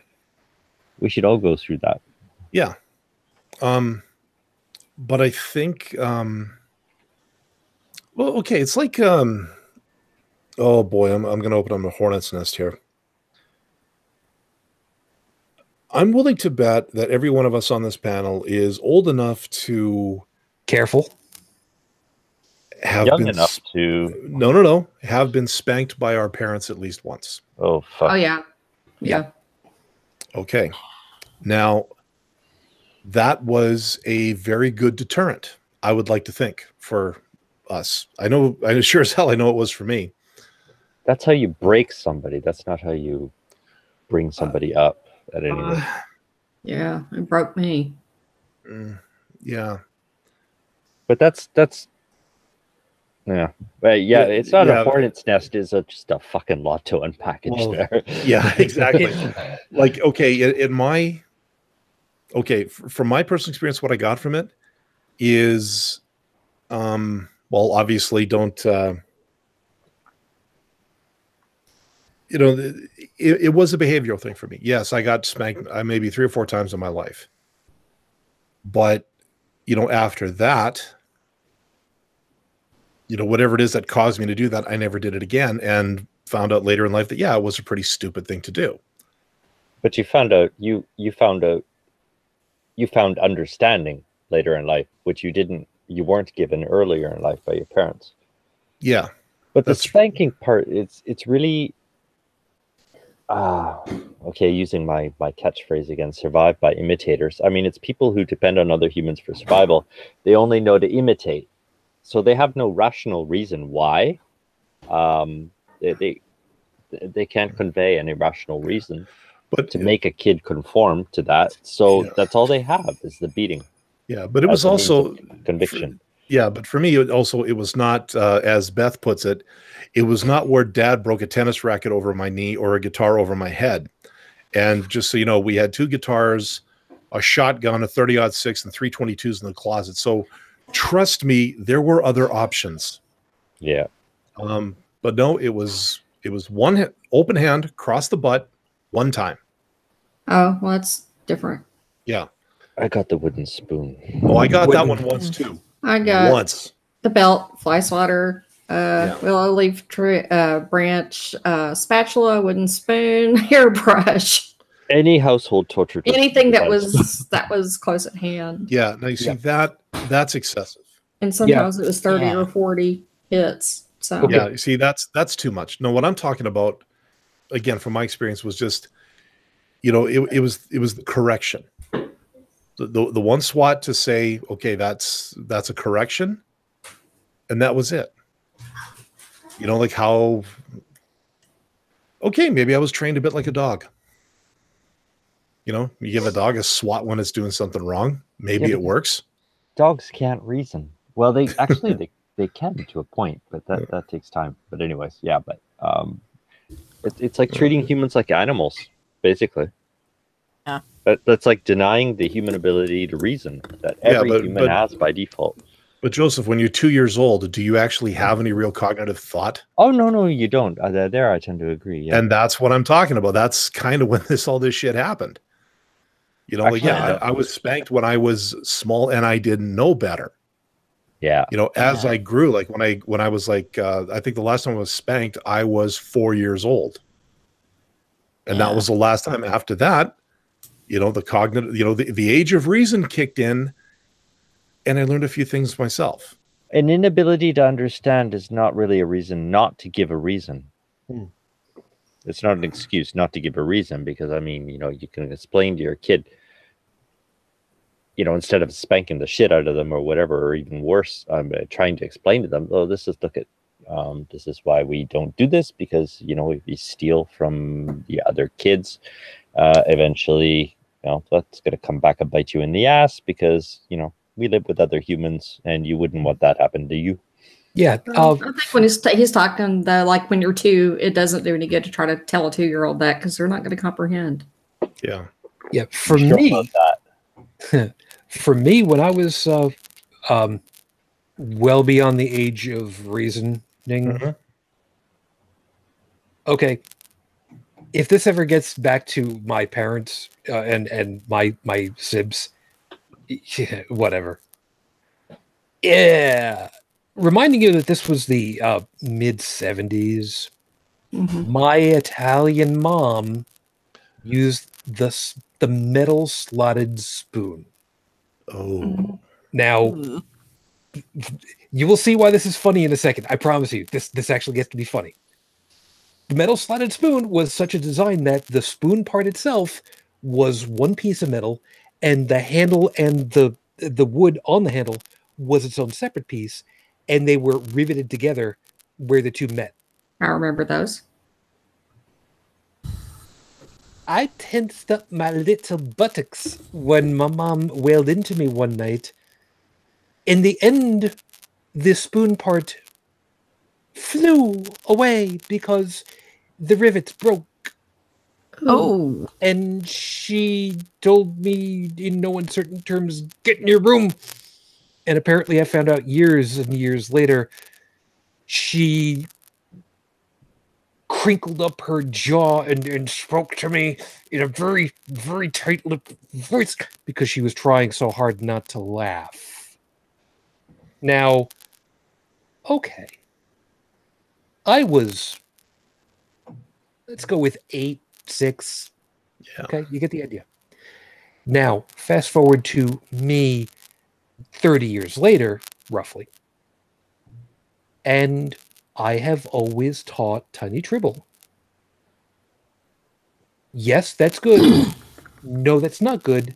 We should all go through that. Yeah. But I think, well, okay, it's like, oh boy, I'm going to open up a hornet's nest here. I'm willing to bet that every one of us on this panel is old enough to Careful. have Young been enough to. no, have been spanked by our parents at least once. Oh fuck. Oh yeah. Yeah. Okay. Now, that was a very good deterrent, I would like to think, for us. I sure as hell I know it was for me. That's how you break somebody. That's not how you bring somebody up at any rate. Yeah, it broke me. Yeah. But that's yeah. But yeah, it's not a hornet's nest. It's just a fucking lot to unpack there. Yeah, exactly. Like, okay, from my personal experience, what I got from it is, well, obviously don't, you know, it was a behavioral thing for me. Yes, I got spanked maybe 3 or 4 times in my life. But, you know, after that, you know, whatever it is that caused me to do that, I never did it again, and found out later in life that, yeah, it was a pretty stupid thing to do. But you found understanding later in life, which you weren't given earlier in life by your parents. Yeah. But the spanking part, it's really, okay, using my catchphrase again, survived by imitators. I mean, it's people who depend on other humans for survival. They only know to imitate. So they have no rational reason why. They can't convey any rational reason to make a kid conform to that. So that's all they have is the beating. Yeah, but it was also conviction. But for me, it was not, as Beth puts it, it was not where Dad broke a tennis racket over my knee or a guitar over my head. And just so you know, we had 2 guitars, a shotgun, a 30-06, and 322s in the closet. So trust me, there were other options. Yeah. But no, it was one open hand across the butt, one time. Oh, well, that's different. Yeah. I got the wooden spoon. Oh, I got that one once too. I got once the belt, fly swatter, willow leaf branch, spatula, wooden spoon, hairbrush. Any household torture. Anything that was close at hand. Yeah. Now you see that's excessive. And sometimes it was 30 or 40 hits. So yeah, you see, that's too much. No, what I'm talking about, again, from my experience, was just, you know, it was the correction. The one swat to say, okay, that's a correction, and that was it. You know, like how, okay, maybe I was trained a bit like a dog. You know, you give a dog a swat when it's doing something wrong. Maybe it works. Dogs can't reason. Well, they actually they can to a point, but that takes time. But anyways, yeah. But it's like treating humans like animals, basically. Yeah. That's like denying the human ability to reason that every human has by default. But Joseph, when you're 2 years old, do you actually have any real cognitive thought? Oh no, you don't. There, I tend to agree. Yeah. And that's what I'm talking about. That's kind of when all this shit happened. You know, actually, I was spanked when I was small and I didn't know better. Yeah. You know, as I grew, like when I was like, I think the last time I was spanked, I was 4 years old. And that was the last time. After that, you know, the cognitive, you know, the age of reason kicked in, and I learned a few things myself. An inability to understand is not really a reason not to give a reason. It's not an excuse not to give a reason, because I mean, you know, you can explain to your kid, you know, instead of spanking the shit out of them or whatever, or even worse, I'm trying to explain to them, oh, look at This is why we don't do this, because, you know, if you steal from the other kids, eventually, you know, that's going to come back and bite you in the ass, because, you know, we live with other humans and you wouldn't want that happen to you. Yeah. I think when he's talking, though, like when you're 2, it doesn't do any good to try to tell a 2-year-old that, because they're not going to comprehend. Yeah. Yeah. For Sure me, about that. for me, when I was well beyond the age of reasoning, okay, if this ever gets back to my parents and my sibs, yeah, whatever. Yeah. Reminding you that this was the mid-70s, my Italian mom used the metal slotted spoon. Oh. Now, you will see why this is funny in a second. I promise you, this actually gets to be funny. The metal slotted spoon was such a design that the spoon part itself was one piece of metal, and the handle and the wood on the handle was its own separate piece, and they were riveted together where the two met. I remember those. I tensed up my little buttocks when my mom wailed into me one night. In the end, the spoon part flew away because the rivets broke. Oh. And she told me in no uncertain terms, "Get in your room." And apparently I found out years and years later, she crinkled up her jaw and spoke to me in a very, very tight-lipped voice because she was trying so hard not to laugh. Now, okay. I was, let's go with 8, 6. Yeah. Okay, you get the idea. Now, fast forward to me 30 years later, roughly. And I have always taught Tiny Tribble. Yes, that's good. No, that's not good.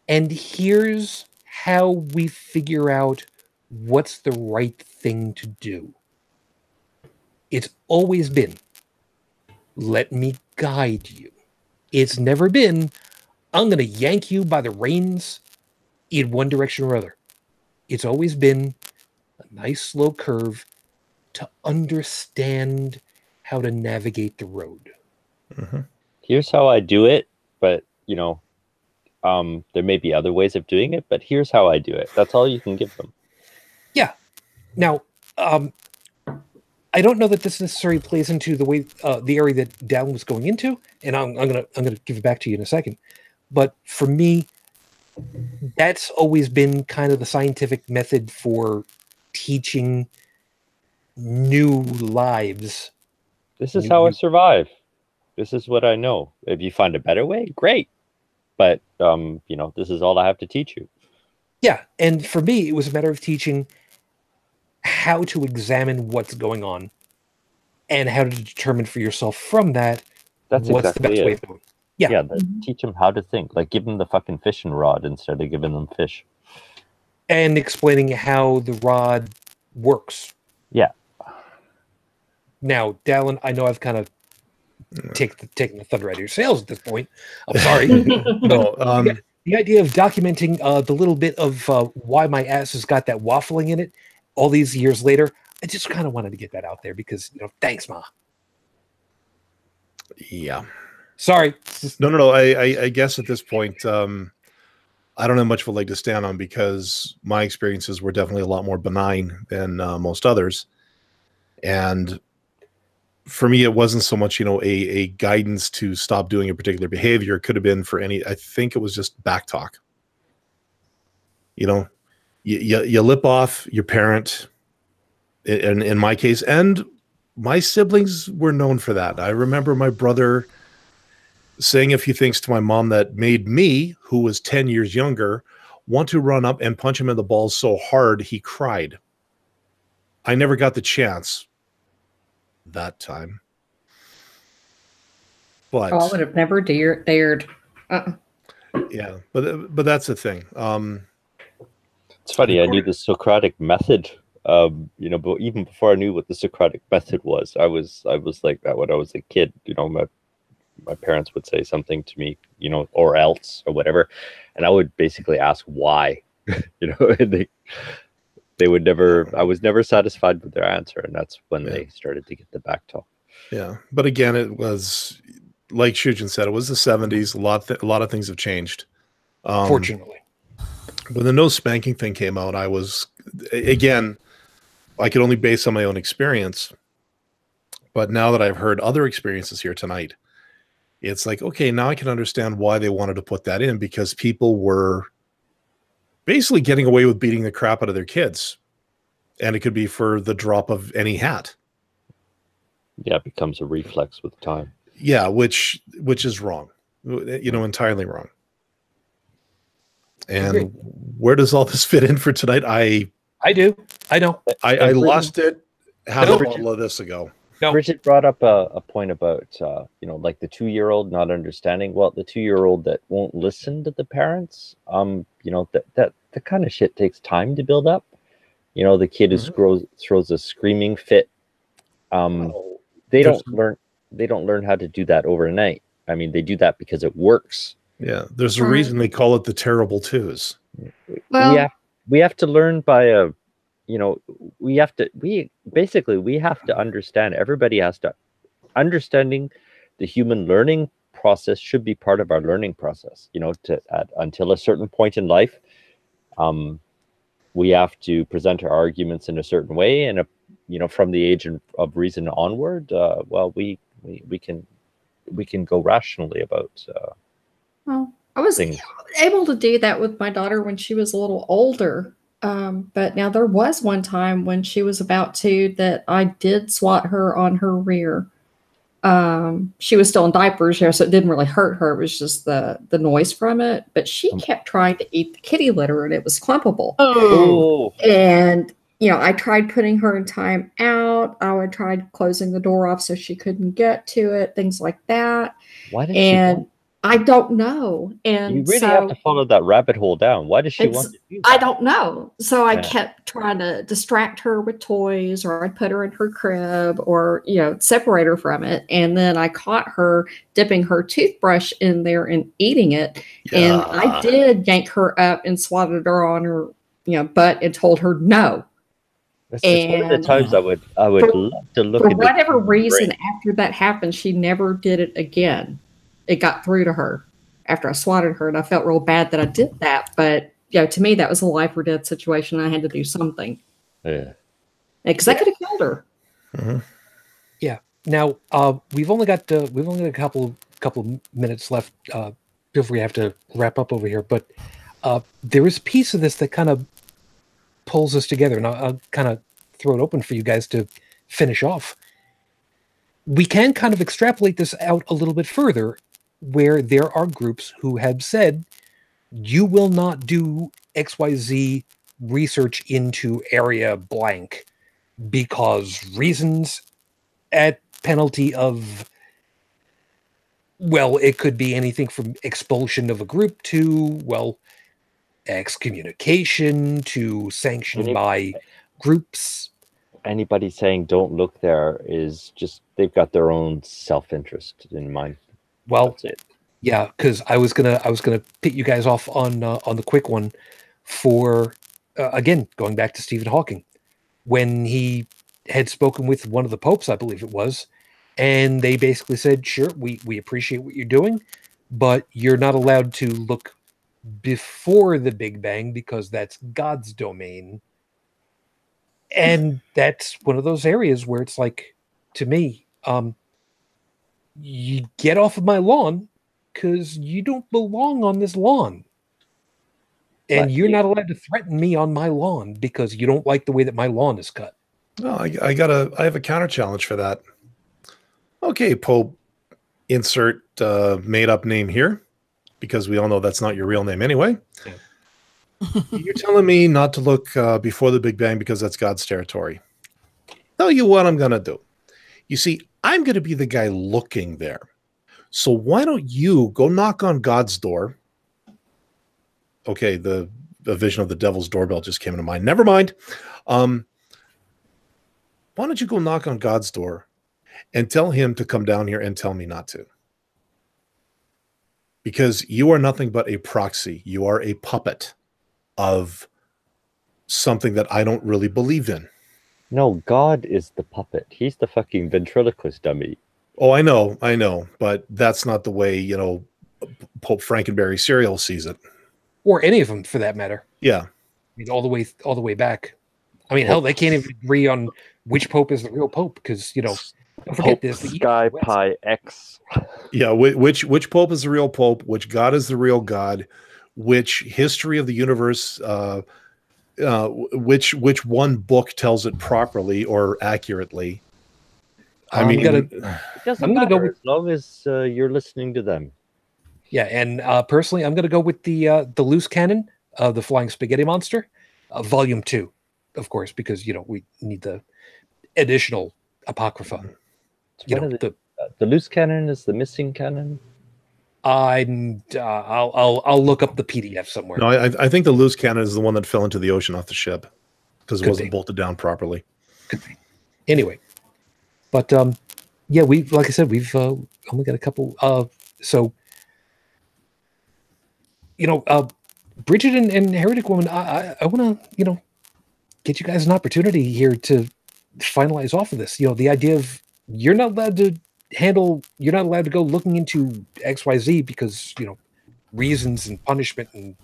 And here's how we figure out what's the right thing to do. It's always been, let me guide you. It's never been, I'm going to yank you by the reins in one direction or other. It's always been a nice slow curve to understand how to navigate the road. Here's how I do it, but, you know, there may be other ways of doing it, but here's how I do it. That's all you can give them. Yeah. Now, I don't know that this necessarily plays into the way the area that Dalan was going into, and I'm gonna give it back to you in a second. But for me, that's always been kind of the scientific method for teaching new lives. This is how I survive. This is what I know. If you find a better way, great. But, you know, this is all I have to teach you. Yeah, and for me, it was a matter of teaching how to examine what's going on and how to determine for yourself from that That's what's exactly the best it. way of doing. Yeah. Yeah, teach them how to think. Like, give them the fucking fishing rod instead of giving them fish. And explaining how the rod works. Yeah. Now, Dalan, I know I've kind of taken the thunder out of your sails at this point. I'm sorry. No, the idea of documenting the little bit of why my ass has got that waffling in it all these years later, I just kind of wanted to get that out there because, you know, thanks, Ma. yeah. Sorry. No. I guess at this point, I don't have much of a leg to stand on because my experiences were definitely a lot more benign than most others. And for me, it wasn't so much, you know, a guidance to stop doing a particular behavior. It could have been for any, I think it was just back talk. You know, you lip off your parent, in my case, and my siblings were known for that. I remember my brother saying a few things to my mom that made me, who was 10 years younger, want to run up and punch him in the balls so hard he cried. I never got the chance that time. But I would have never dared. yeah, but that's the thing. It's funny. I knew the Socratic method You know, but even before I knew what the Socratic method was, I was like that when I was a kid. You know, my parents would say something to me, you know, or else or whatever, and I would basically ask why. You know, and they would never. I was never satisfied with their answer, and that's when they started to get the back talk. Yeah, but again, it was like Shujin said, it was the 70s. A lot of things have changed. Fortunately, when the no spanking thing came out, I was, again, I could only base on my own experience. But now that I've heard other experiences here tonight, it's like, okay, now I can understand why they wanted to put that in, because people were basically getting away with beating the crap out of their kids. And it could be for the drop of any hat. Yeah, it becomes a reflex with time. Yeah, which is wrong, you know, entirely wrong. And where does all this fit in for tonight? I do. I know. I lost it half a bottle of this ago. No. Brigid brought up a point about, you know, like the 2-year-old not understanding. Well, the 2-year-old that won't listen to the parents, you know, that kind of shit takes time to build up. You know, the kid who throws a screaming fit. They don't learn how to do that overnight. I mean, they do that because it works. Yeah, there's a reason they call it the terrible twos. Well, we have to learn by you know, we have to understand. Everybody has to understanding the human learning process should be part of our learning process. You know, until a certain point in life, we have to present our arguments in a certain way, and you know, from the age of reason onward, well, we can go rationally about. Well, I was able to do that with my daughter when she was a little older. But now there was one time when she was about 2 that I did swat her on her rear. She was still in diapers, you know, so it didn't really hurt her. It was just the noise from it. But she kept trying to eat the kitty litter, and it was clumpable. Oh. And, you know, I tried putting her in time out. I tried closing the door off so she couldn't get to it, things like that. Why did she? I don't know. And you really have to follow that rabbit hole down. Why does she want to do that? I don't know. So I kept trying to distract her with toys, or I'd put her in her crib, or, you know, separate her from it. And then I caught her dipping her toothbrush in there and eating it. Yeah. And I did yank her up and swatted her on her, you know, butt and told her no. That's one of the times I would love to look for at whatever reason, after that happened, she never did it again. It got through to her after I swatted her, and I felt real bad that I did that. But, you know, to me, that was a life or death situation. I had to do something. Yeah. Because I could have killed her. Mm-hmm. Yeah. Now we've only got a couple minutes left before we have to wrap up over here. But there is a piece of this that kind of pulls us together, and I'll kind of throw it open for you guys to finish off. We can kind of extrapolate this out a little bit further, where there are groups who have said, you will not do XYZ research into area blank because reasons, at penalty of, well, it could be anything from expulsion of a group to, well, excommunication to sanction by groups. Anybody saying don't look there is just, they've got their own self-interest in mind. Well, that's it. Yeah, because I was gonna pit you guys off on the quick one for again going back to Stephen Hawking, when he had spoken with one of the popes, I believe it was, and they basically said, sure, we appreciate what you're doing, but you're not allowed to look before the Big Bang because that's God's domain. And that's one of those areas where it's like, to me, you get off of my lawn because you don't belong on this lawn. And you're not allowed to threaten me on my lawn because you don't like the way that my lawn is cut. Well, I have a counter challenge for that. Okay, Pope, insert made up name here, because we all know that's not your real name anyway. Yeah. You're telling me not to look before the Big Bang because that's God's territory. Tell you what I'm going to do. You see, I'm going to be the guy looking there. So why don't you go knock on God's door? Okay, the vision of the devil's doorbell just came into mind. Never mind. why don't you go knock on God's door and tell him to come down here and tell me not to? Because you are nothing but a proxy. You are a puppet of something that I don't really believe in. No, God is the puppet. He's the fucking ventriloquist dummy. Oh, I know, but that's not the way, you know, Pope Frankenberry Serial sees it. Or any of them, for that matter. Yeah. I mean, all the way back. I mean, hell, they can't even agree on which pope is the real pope because, you know, don't forget Pope this. The Sky East and West. Pi X. Yeah, which pope is the real pope, which God is the real God, which history of the universe, which one book tells it properly or accurately. I mean, It doesn't I'm gonna matter go with, as long as you're listening to them. yeah, and personally, I'm going to go with the loose cannon, the Flying Spaghetti Monster, Volume 2, of course, because, you know, we need the additional apocrypha. You know, The loose cannon is the missing cannon. I'll look up the PDF somewhere. no, I think the loose cannon is the one that fell into the ocean off the ship because it wasn't bolted down properly. Could be. Anyway, but yeah, like I said, we've only got a couple. So, you know, Brigid and Heretic Woman, I want to, you know, get you guys an opportunity here to finalize off of this. You know, the idea of you're not allowed to go looking into XYZ because, you know, reasons and punishment and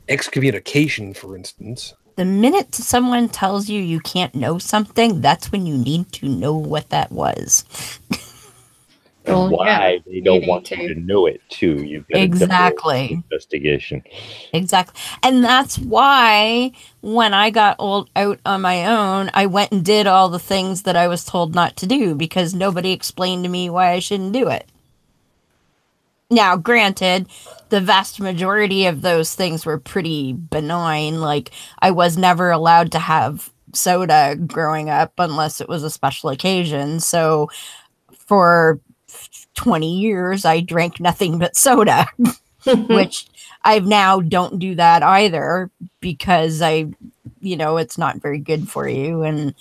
excommunication, for instance. The minute someone tells you you can't know something, that's when you need to know what that was. Well, Why they don't need want you to know it too. You've got Exactly. investigation. Exactly. And that's why when I got out on my own, I went and did all the things that I was told not to do because nobody explained to me why I shouldn't do it. Now, granted, the vast majority of those things were pretty benign. Like, I was never allowed to have soda growing up unless it was a special occasion. So for 20 years, I drank nothing but soda, which I now don't do that either because it's not very good for you and,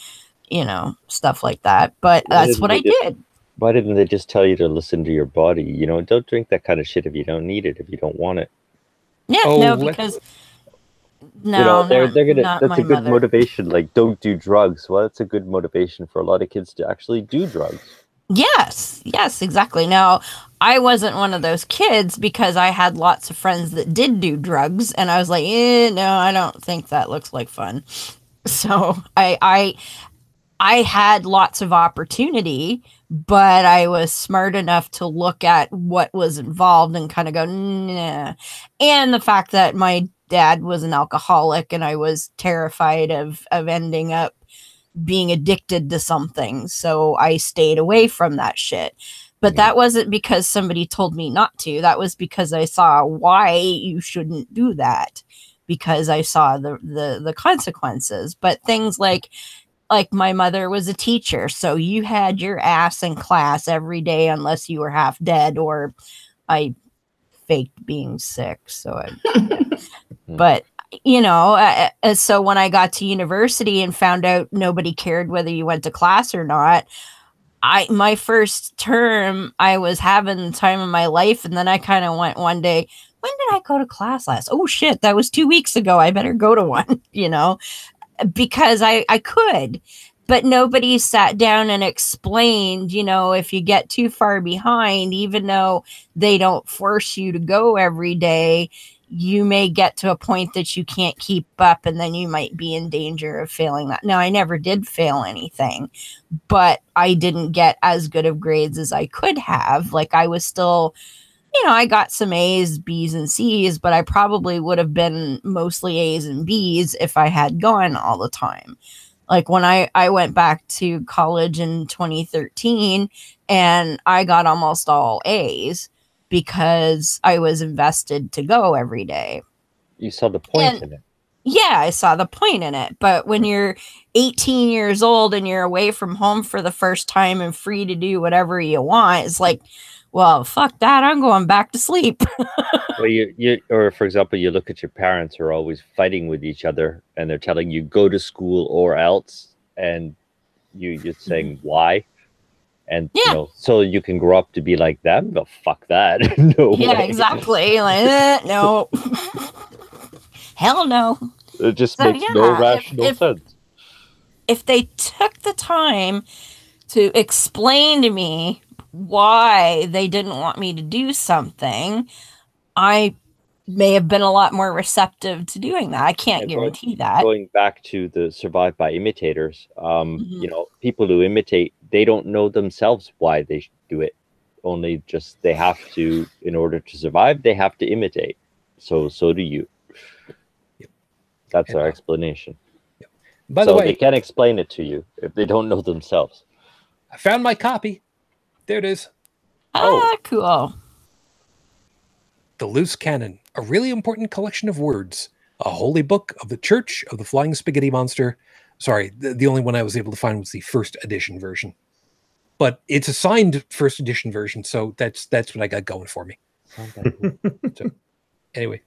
stuff like that. But that's what I did. Why didn't they just tell you to listen to your body? You know, don't drink that kind of shit if you don't need it, if you don't want it. Yeah, because they're gonna. That's a good motivation. Like, don't do drugs. Well, that's a good motivation for a lot of kids to actually do drugs. Yes, exactly. Now, I wasn't one of those kids because I had lots of friends that did do drugs, and I was like, no, I don't think that looks like fun. So I had lots of opportunity, but I was smart enough to look at what was involved and kind of go, nah. And the fact that my dad was an alcoholic and I was terrified of ending up being addicted to something. So I stayed away from that shit. But that wasn't because somebody told me not to. That was because I saw why you shouldn't do that, because I saw the consequences. But things like my mother was a teacher, so you had your ass in class every day unless you were half dead or I faked being sick. So but so when I got to university and found out nobody cared whether you went to class or not, my first term, I was having the time of my life. And then I kind of went one day, when did I go to class last? Oh shit, that was 2 weeks ago. I better go to one, because I could, but nobody sat down and explained, if you get too far behind, even though they don't force you to go every day, you may get to a point that you can't keep up, and then you might be in danger of failing that. Now, I never did fail anything, but I didn't get as good of grades as I could have. Like, I was still, I got some A's, B's, and C's, but I probably would have been mostly A's and B's if I had gone all the time. Like, when I went back to college in 2013 and I got almost all A's, because I was invested to go every day. You saw the point in it. Yeah, I saw the point in it. But when you're 18 years old and you're away from home for the first time and free to do whatever you want, it's like, well, fuck that. I'm going back to sleep. Well, or for example, you look at your parents who are always fighting with each other and they're telling you go to school or else. And you're saying why, and Yeah. so you can grow up to be like them. No, fuck that. No Yeah, way. exactly. Like, no. Hell no. It just So makes no yeah, rational sense. if they took the time to explain to me why they didn't want me to do something, I may have been a lot more receptive to doing that. I can't And guarantee that. Going back to the survive by imitators, Mhm. people who imitate, they don't know themselves why they should do it. Only just they have to, in order to survive, they have to imitate. So do you. Yep. That's And, our explanation. Yep. By so the way, they can't explain it to you if they don't know themselves. I found my copy. There it is. Ah, cool. The Loose Cannon, a really important collection of words, a holy book of the Church of the Flying Spaghetti Monster. Sorry, the only one I was able to find was the first edition version. But it's a signed first edition version, so that's what I got going for me. So, anyway,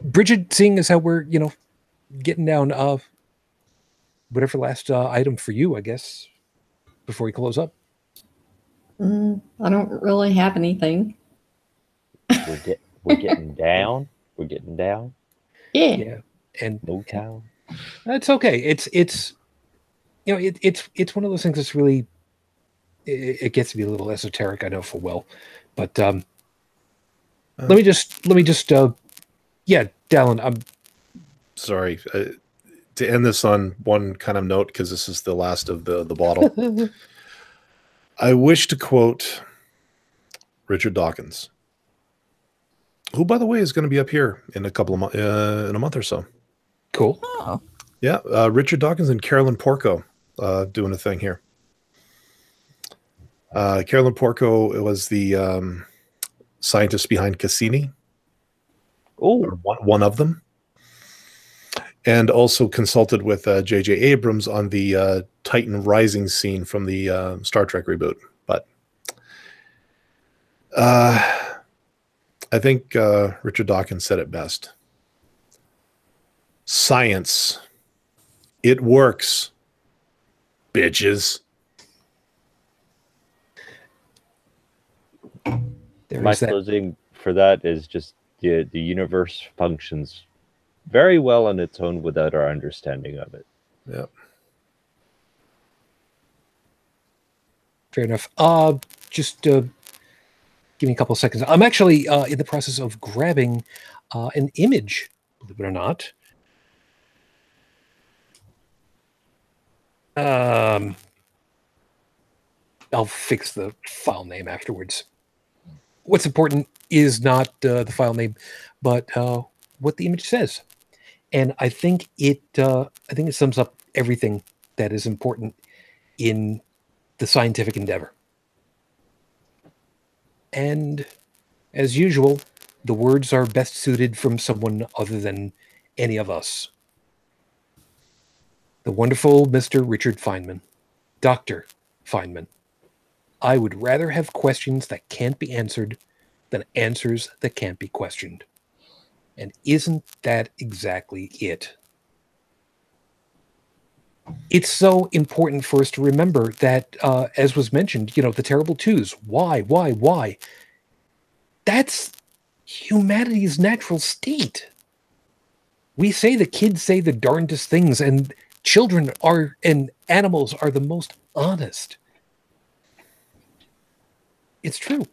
Brigid, seeing as how we're getting down, whatever last item for you, I guess, before we close up. I don't really have anything. We're getting down. We're getting down. Yeah. And Motown. That's okay. It's it's one of those things that's really it gets to be a little esoteric, I know full well. But let me just Dalan, I'm sorry to end this on one kind of note, because this is the last of the bottle. I wish to quote Richard Dawkins, who, by the way, is going to be up here in a couple of in a month or so. Cool. Oh. Yeah, Richard Dawkins and Carolyn Porco doing a thing here. Carolyn Porco was the scientist behind Cassini. Oh, one of them, and also consulted with J.J. Abrams on the Titan Rising scene from the Star Trek reboot. But I think Richard Dawkins said it best. Science, it works, bitches. My closing for that is just the universe functions very well on its own without our understanding of it. Yeah. Fair enough. Just give me a couple of seconds. I'm actually in the process of grabbing an image, believe it or not. I'll fix the file name afterwards. What's important is not the file name, but what the image says. And I think it sums up everything that is important in the scientific endeavor. And as usual, the words are best suited from someone other than any of us. The wonderful Mr. Richard Feynman, Dr. Feynman. I would rather have questions that can't be answered than answers that can't be questioned. And isn't that exactly it? It's so important for us to remember that, as was mentioned, the terrible twos. Why? That's humanity's natural state. We say the kids say the darndest things, and children and animals are the most honest. It's true.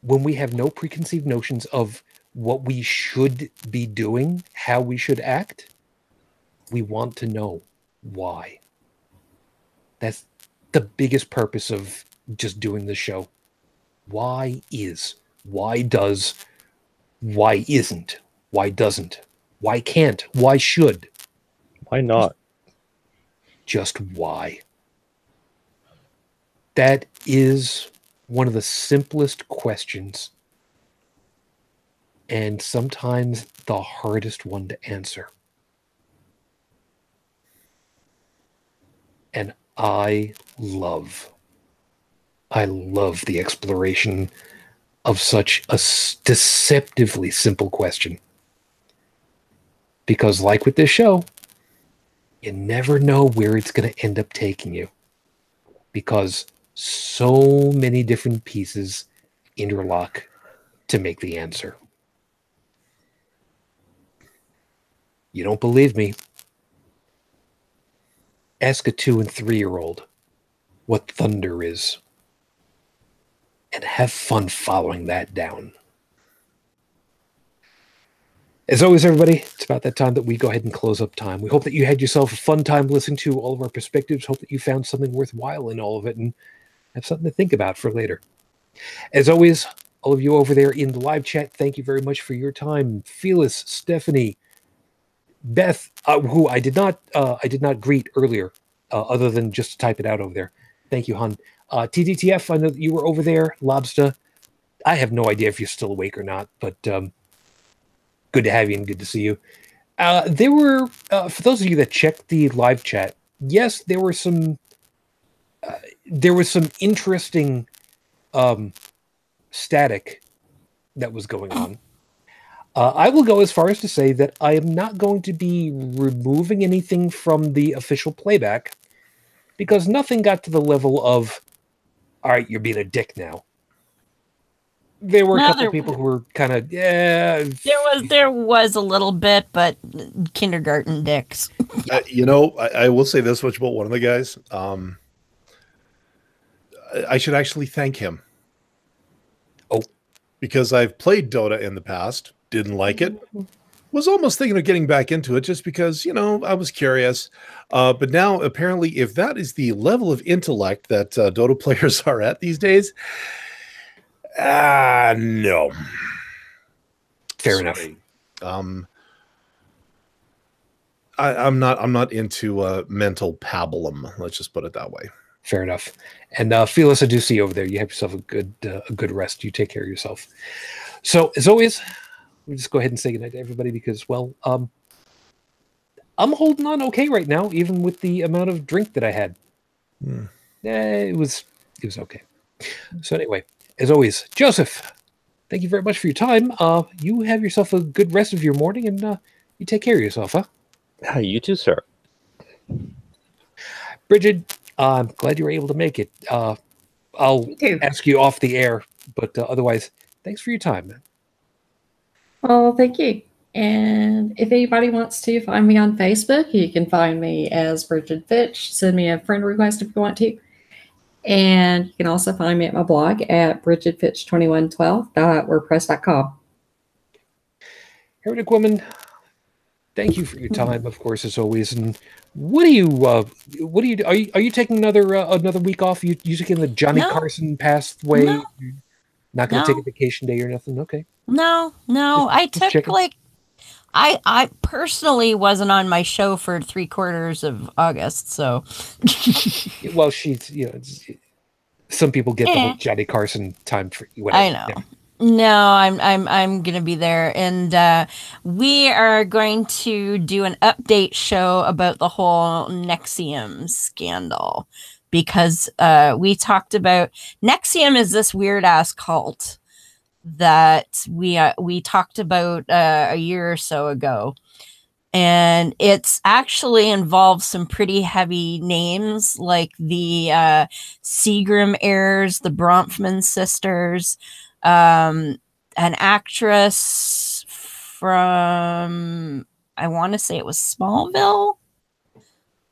When we have no preconceived notions of what we should be doing, how we should act, we want to know why. That's the biggest purpose of just doing this show. Why is, why does, why isn't, why doesn't, why can't, why should, why not? Just why. That is one of the simplest questions, and sometimes the hardest one to answer. And I love the exploration of such a deceptively simple question. Because like with this show, you never know where it's going to end up taking you, because so many different pieces interlock to make the answer. You don't believe me? Ask a 2- and 3-year-old what thunder is, and have fun following that down. As always, everybody, it's about that time that we go ahead and close up time. We hope that you had yourself a fun time listening to all of our perspectives. Hope that you found something worthwhile in all of it and have something to think about for later. As always, all of you over there in the live chat, thank you very much for your time. Phyllis, Stephanie, Beth, who I did not greet earlier, other than just to type it out over there. Thank you, hon. TDTF, I know that you were over there. Lobster, I have no idea if you're still awake or not, but good to have you and good to see you. There were, for those of you that checked the live chat, yes, there was some interesting static that was going on. I will go as far as to say that I am not going to be removing anything from the official playback, because nothing got to the level of, all right, you're being a dick now. There were a couple people who were kind of, yeah. There was a little bit, but kindergarten dicks. I will say this much about one of the guys. I should actually thank him. Oh. Because I've played Dota in the past, didn't like it, was almost thinking of getting back into it just because, I was curious. But now, apparently, if that is the level of intellect that Dota players are at these days, no. Fair enough. I'm not into mental pablum. Let's just put it that way. Fair enough. And Phyllis, I do see you over there. You have yourself a good rest. You take care of yourself. So, as always, we'll just go ahead and say goodnight to everybody because, well, I'm holding on okay right now, even with the amount of drink that I had. It was okay. So anyway, as always, Joseph, thank you very much for your time. You have yourself a good rest of your morning, and you take care of yourself, huh? You too, sir. Brigid, I'm glad you were able to make it. I'll ask you off the air, but otherwise, thanks for your time, man. Well, thank you. And if anybody wants to find me on Facebook, you can find me as Brigid Fitch. Send me a friend request if you want to. And you can also find me at my blog at brigidfitch2112.wordpress.com. Heretic Woman, thank you for your time, of course, as always. And what do you do? Are you taking another week off? You taking the Johnny Carson pathway? No. Not going to take a vacation day or nothing? Okay. No. I took I personally wasn't on my show for 3/4 of August, so. Well, she's some people get the whole Johnny Carson time for whatever. I know. No, I'm gonna be there, and we are going to do an update show about the whole Nexium scandal, because we talked about Nexium is this weird ass cult that we talked about a year or so ago, and it's actually involves some pretty heavy names like the Seagram heirs, the Bronfman sisters. An actress from, I want to say it was Smallville,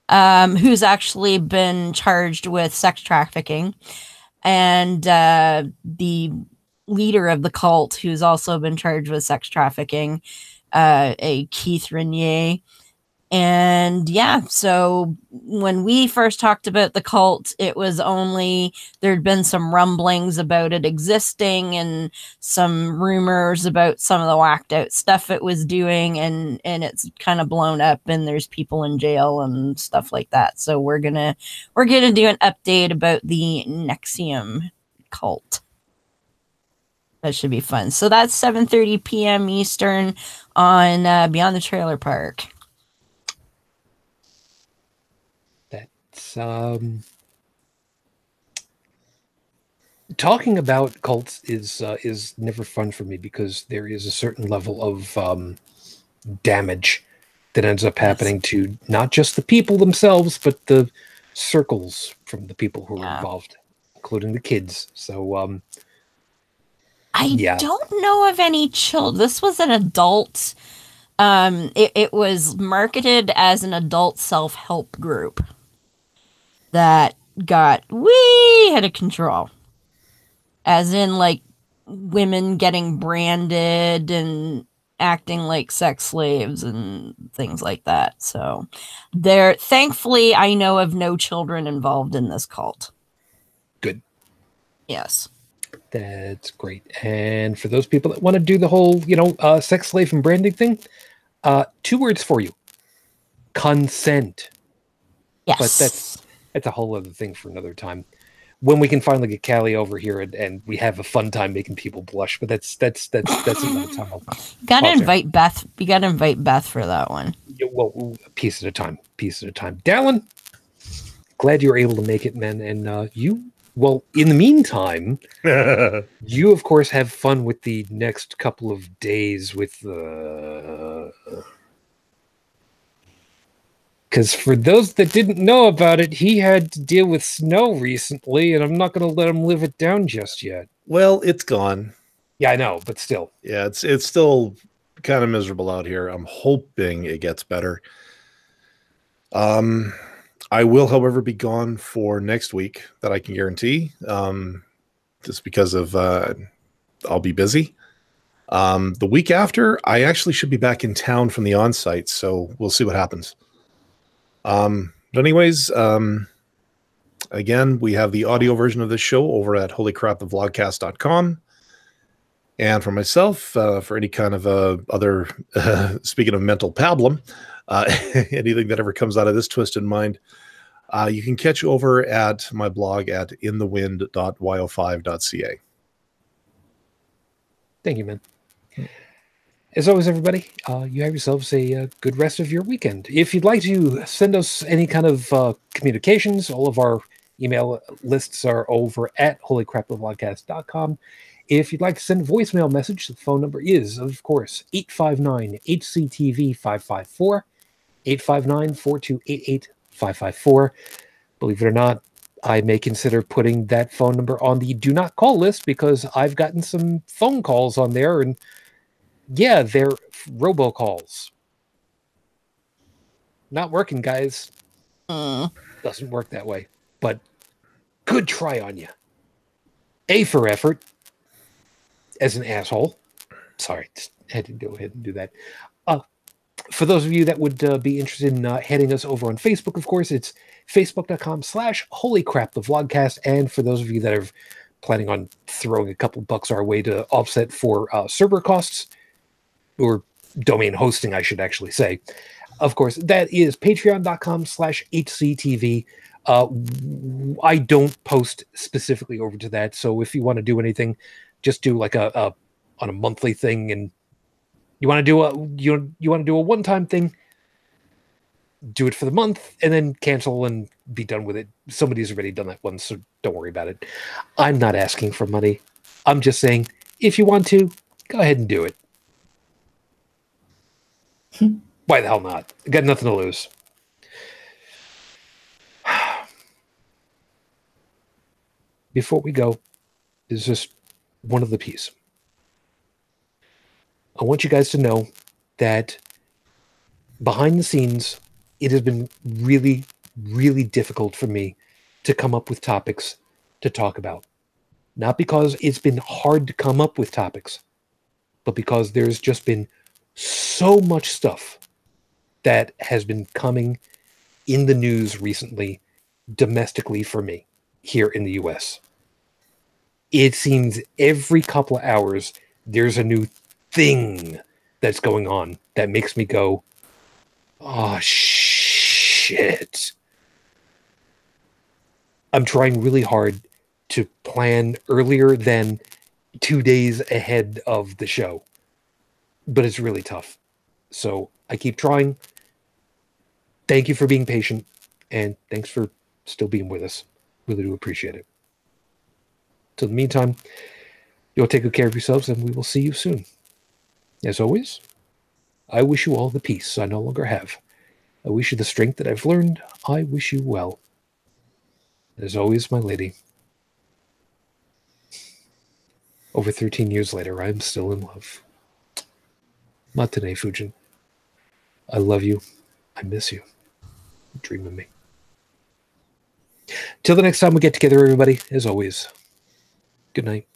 who's actually been charged with sex trafficking, and the leader of the cult, who's also been charged with sex trafficking, a Keith Renier. And yeah, so when we first talked about the cult, it was only there'd been some rumblings about it existing and some rumors about some of the whacked out stuff it was doing, and it's kind of blown up and there's people in jail and stuff like that. So we're gonna do an update about the Nexium cult. That should be fun. So that's 7:30 p.m. Eastern on Beyond the Trailer Park. Talking about cults is never fun for me because there is a certain level of damage that ends up happening to not just the people themselves, but the circles from the people who are involved, including the kids. So, I don't know of any children. This was an adult. It was marketed as an adult self-help group that got way out of control. As in, like, women getting branded and acting like sex slaves and things like that. So, thankfully, I know of no children involved in this cult. Good. Yes. That's great. And for those people that want to do the whole, sex slave and branding thing, 2 words for you: consent. Yes. But that's a whole other thing for another time. When we can finally get Callie over here and we have a fun time making people blush, but that's another time. Gotta invite Beth. You gotta invite Beth for that one. Yeah, well, a piece at a time. Dalan, glad you were able to make it, man. And well, in the meantime, you of course have fun with the next couple of days with because for those that didn't know about it, he had to deal with snow recently, and I'm not going to let him live it down just yet. Well, it's gone. Yeah, I know, but still. Yeah, it's still kind of miserable out here. I'm hoping it gets better. I will, however, be gone for next week. That I can guarantee. Just because of I'll be busy. The week after, I actually should be back in town from the on-site, so we'll see what happens. But anyways, again, we have the audio version of this show over at holycrapthevlogcast.com. And for myself, for any kind of other, speaking of mental pablum, anything that ever comes out of this twisted mind, you can catch over at my blog at inthewind.yo5.ca. Thank you, man. As always, everybody, you have yourselves a good rest of your weekend. If you'd like to send us any kind of communications, all of our email lists are over at holycrapthevlogcast.com. If you'd like to send a voicemail message, the phone number is, of course, 859-HCTV-554, 859-4288-554. Believe it or not, I may consider putting that phone number on the do not call list because I've gotten some phone calls on there, and yeah, they're robocalls. Not working, guys. Doesn't work that way. But good try on you. A for effort. As an asshole. Sorry, just had to go ahead and do that. For those of you that would be interested in heading us over on Facebook, of course, it's facebook.com/holycrapthevlogcast. And for those of you that are planning on throwing a couple bucks our way to offset for server costs, or domain hosting, I should actually say. Of course, that is patreon.com/HCTV. I don't post specifically over to that, so if you want to do anything, just do like on a monthly thing, and you want to do a one-time thing, do it for the month, and then cancel and be done with it. Somebody's already done that once, so don't worry about it. I'm not asking for money. I'm just saying, if you want to, go ahead and do it. Why the hell not? I got nothing to lose. Before we go, there's just one of the piece. I want you guys to know that behind the scenes, it has been really, really difficult for me to come up with topics to talk about. Not because it's been hard to come up with topics, but because there's just been so much stuff that has been coming in the news recently, domestically for me, here in the US. It seems every couple of hours, there's a new thing that's going on that makes me go, oh, shit. I'm trying really hard to plan earlier than 2 days ahead of the show. But it's really tough. So I keep trying. Thank you for being patient. And thanks for still being with us. Really do appreciate it. Till the meantime, you'll take good care of yourselves, and we will see you soon. As always, I wish you all the peace I no longer have. I wish you the strength that I've learned. I wish you well. As always, my lady. Over 13 years later, I am still in love. Matane Fujin. I love you. I miss you. Dream of me. Till the next time we get together, everybody, as always, good night.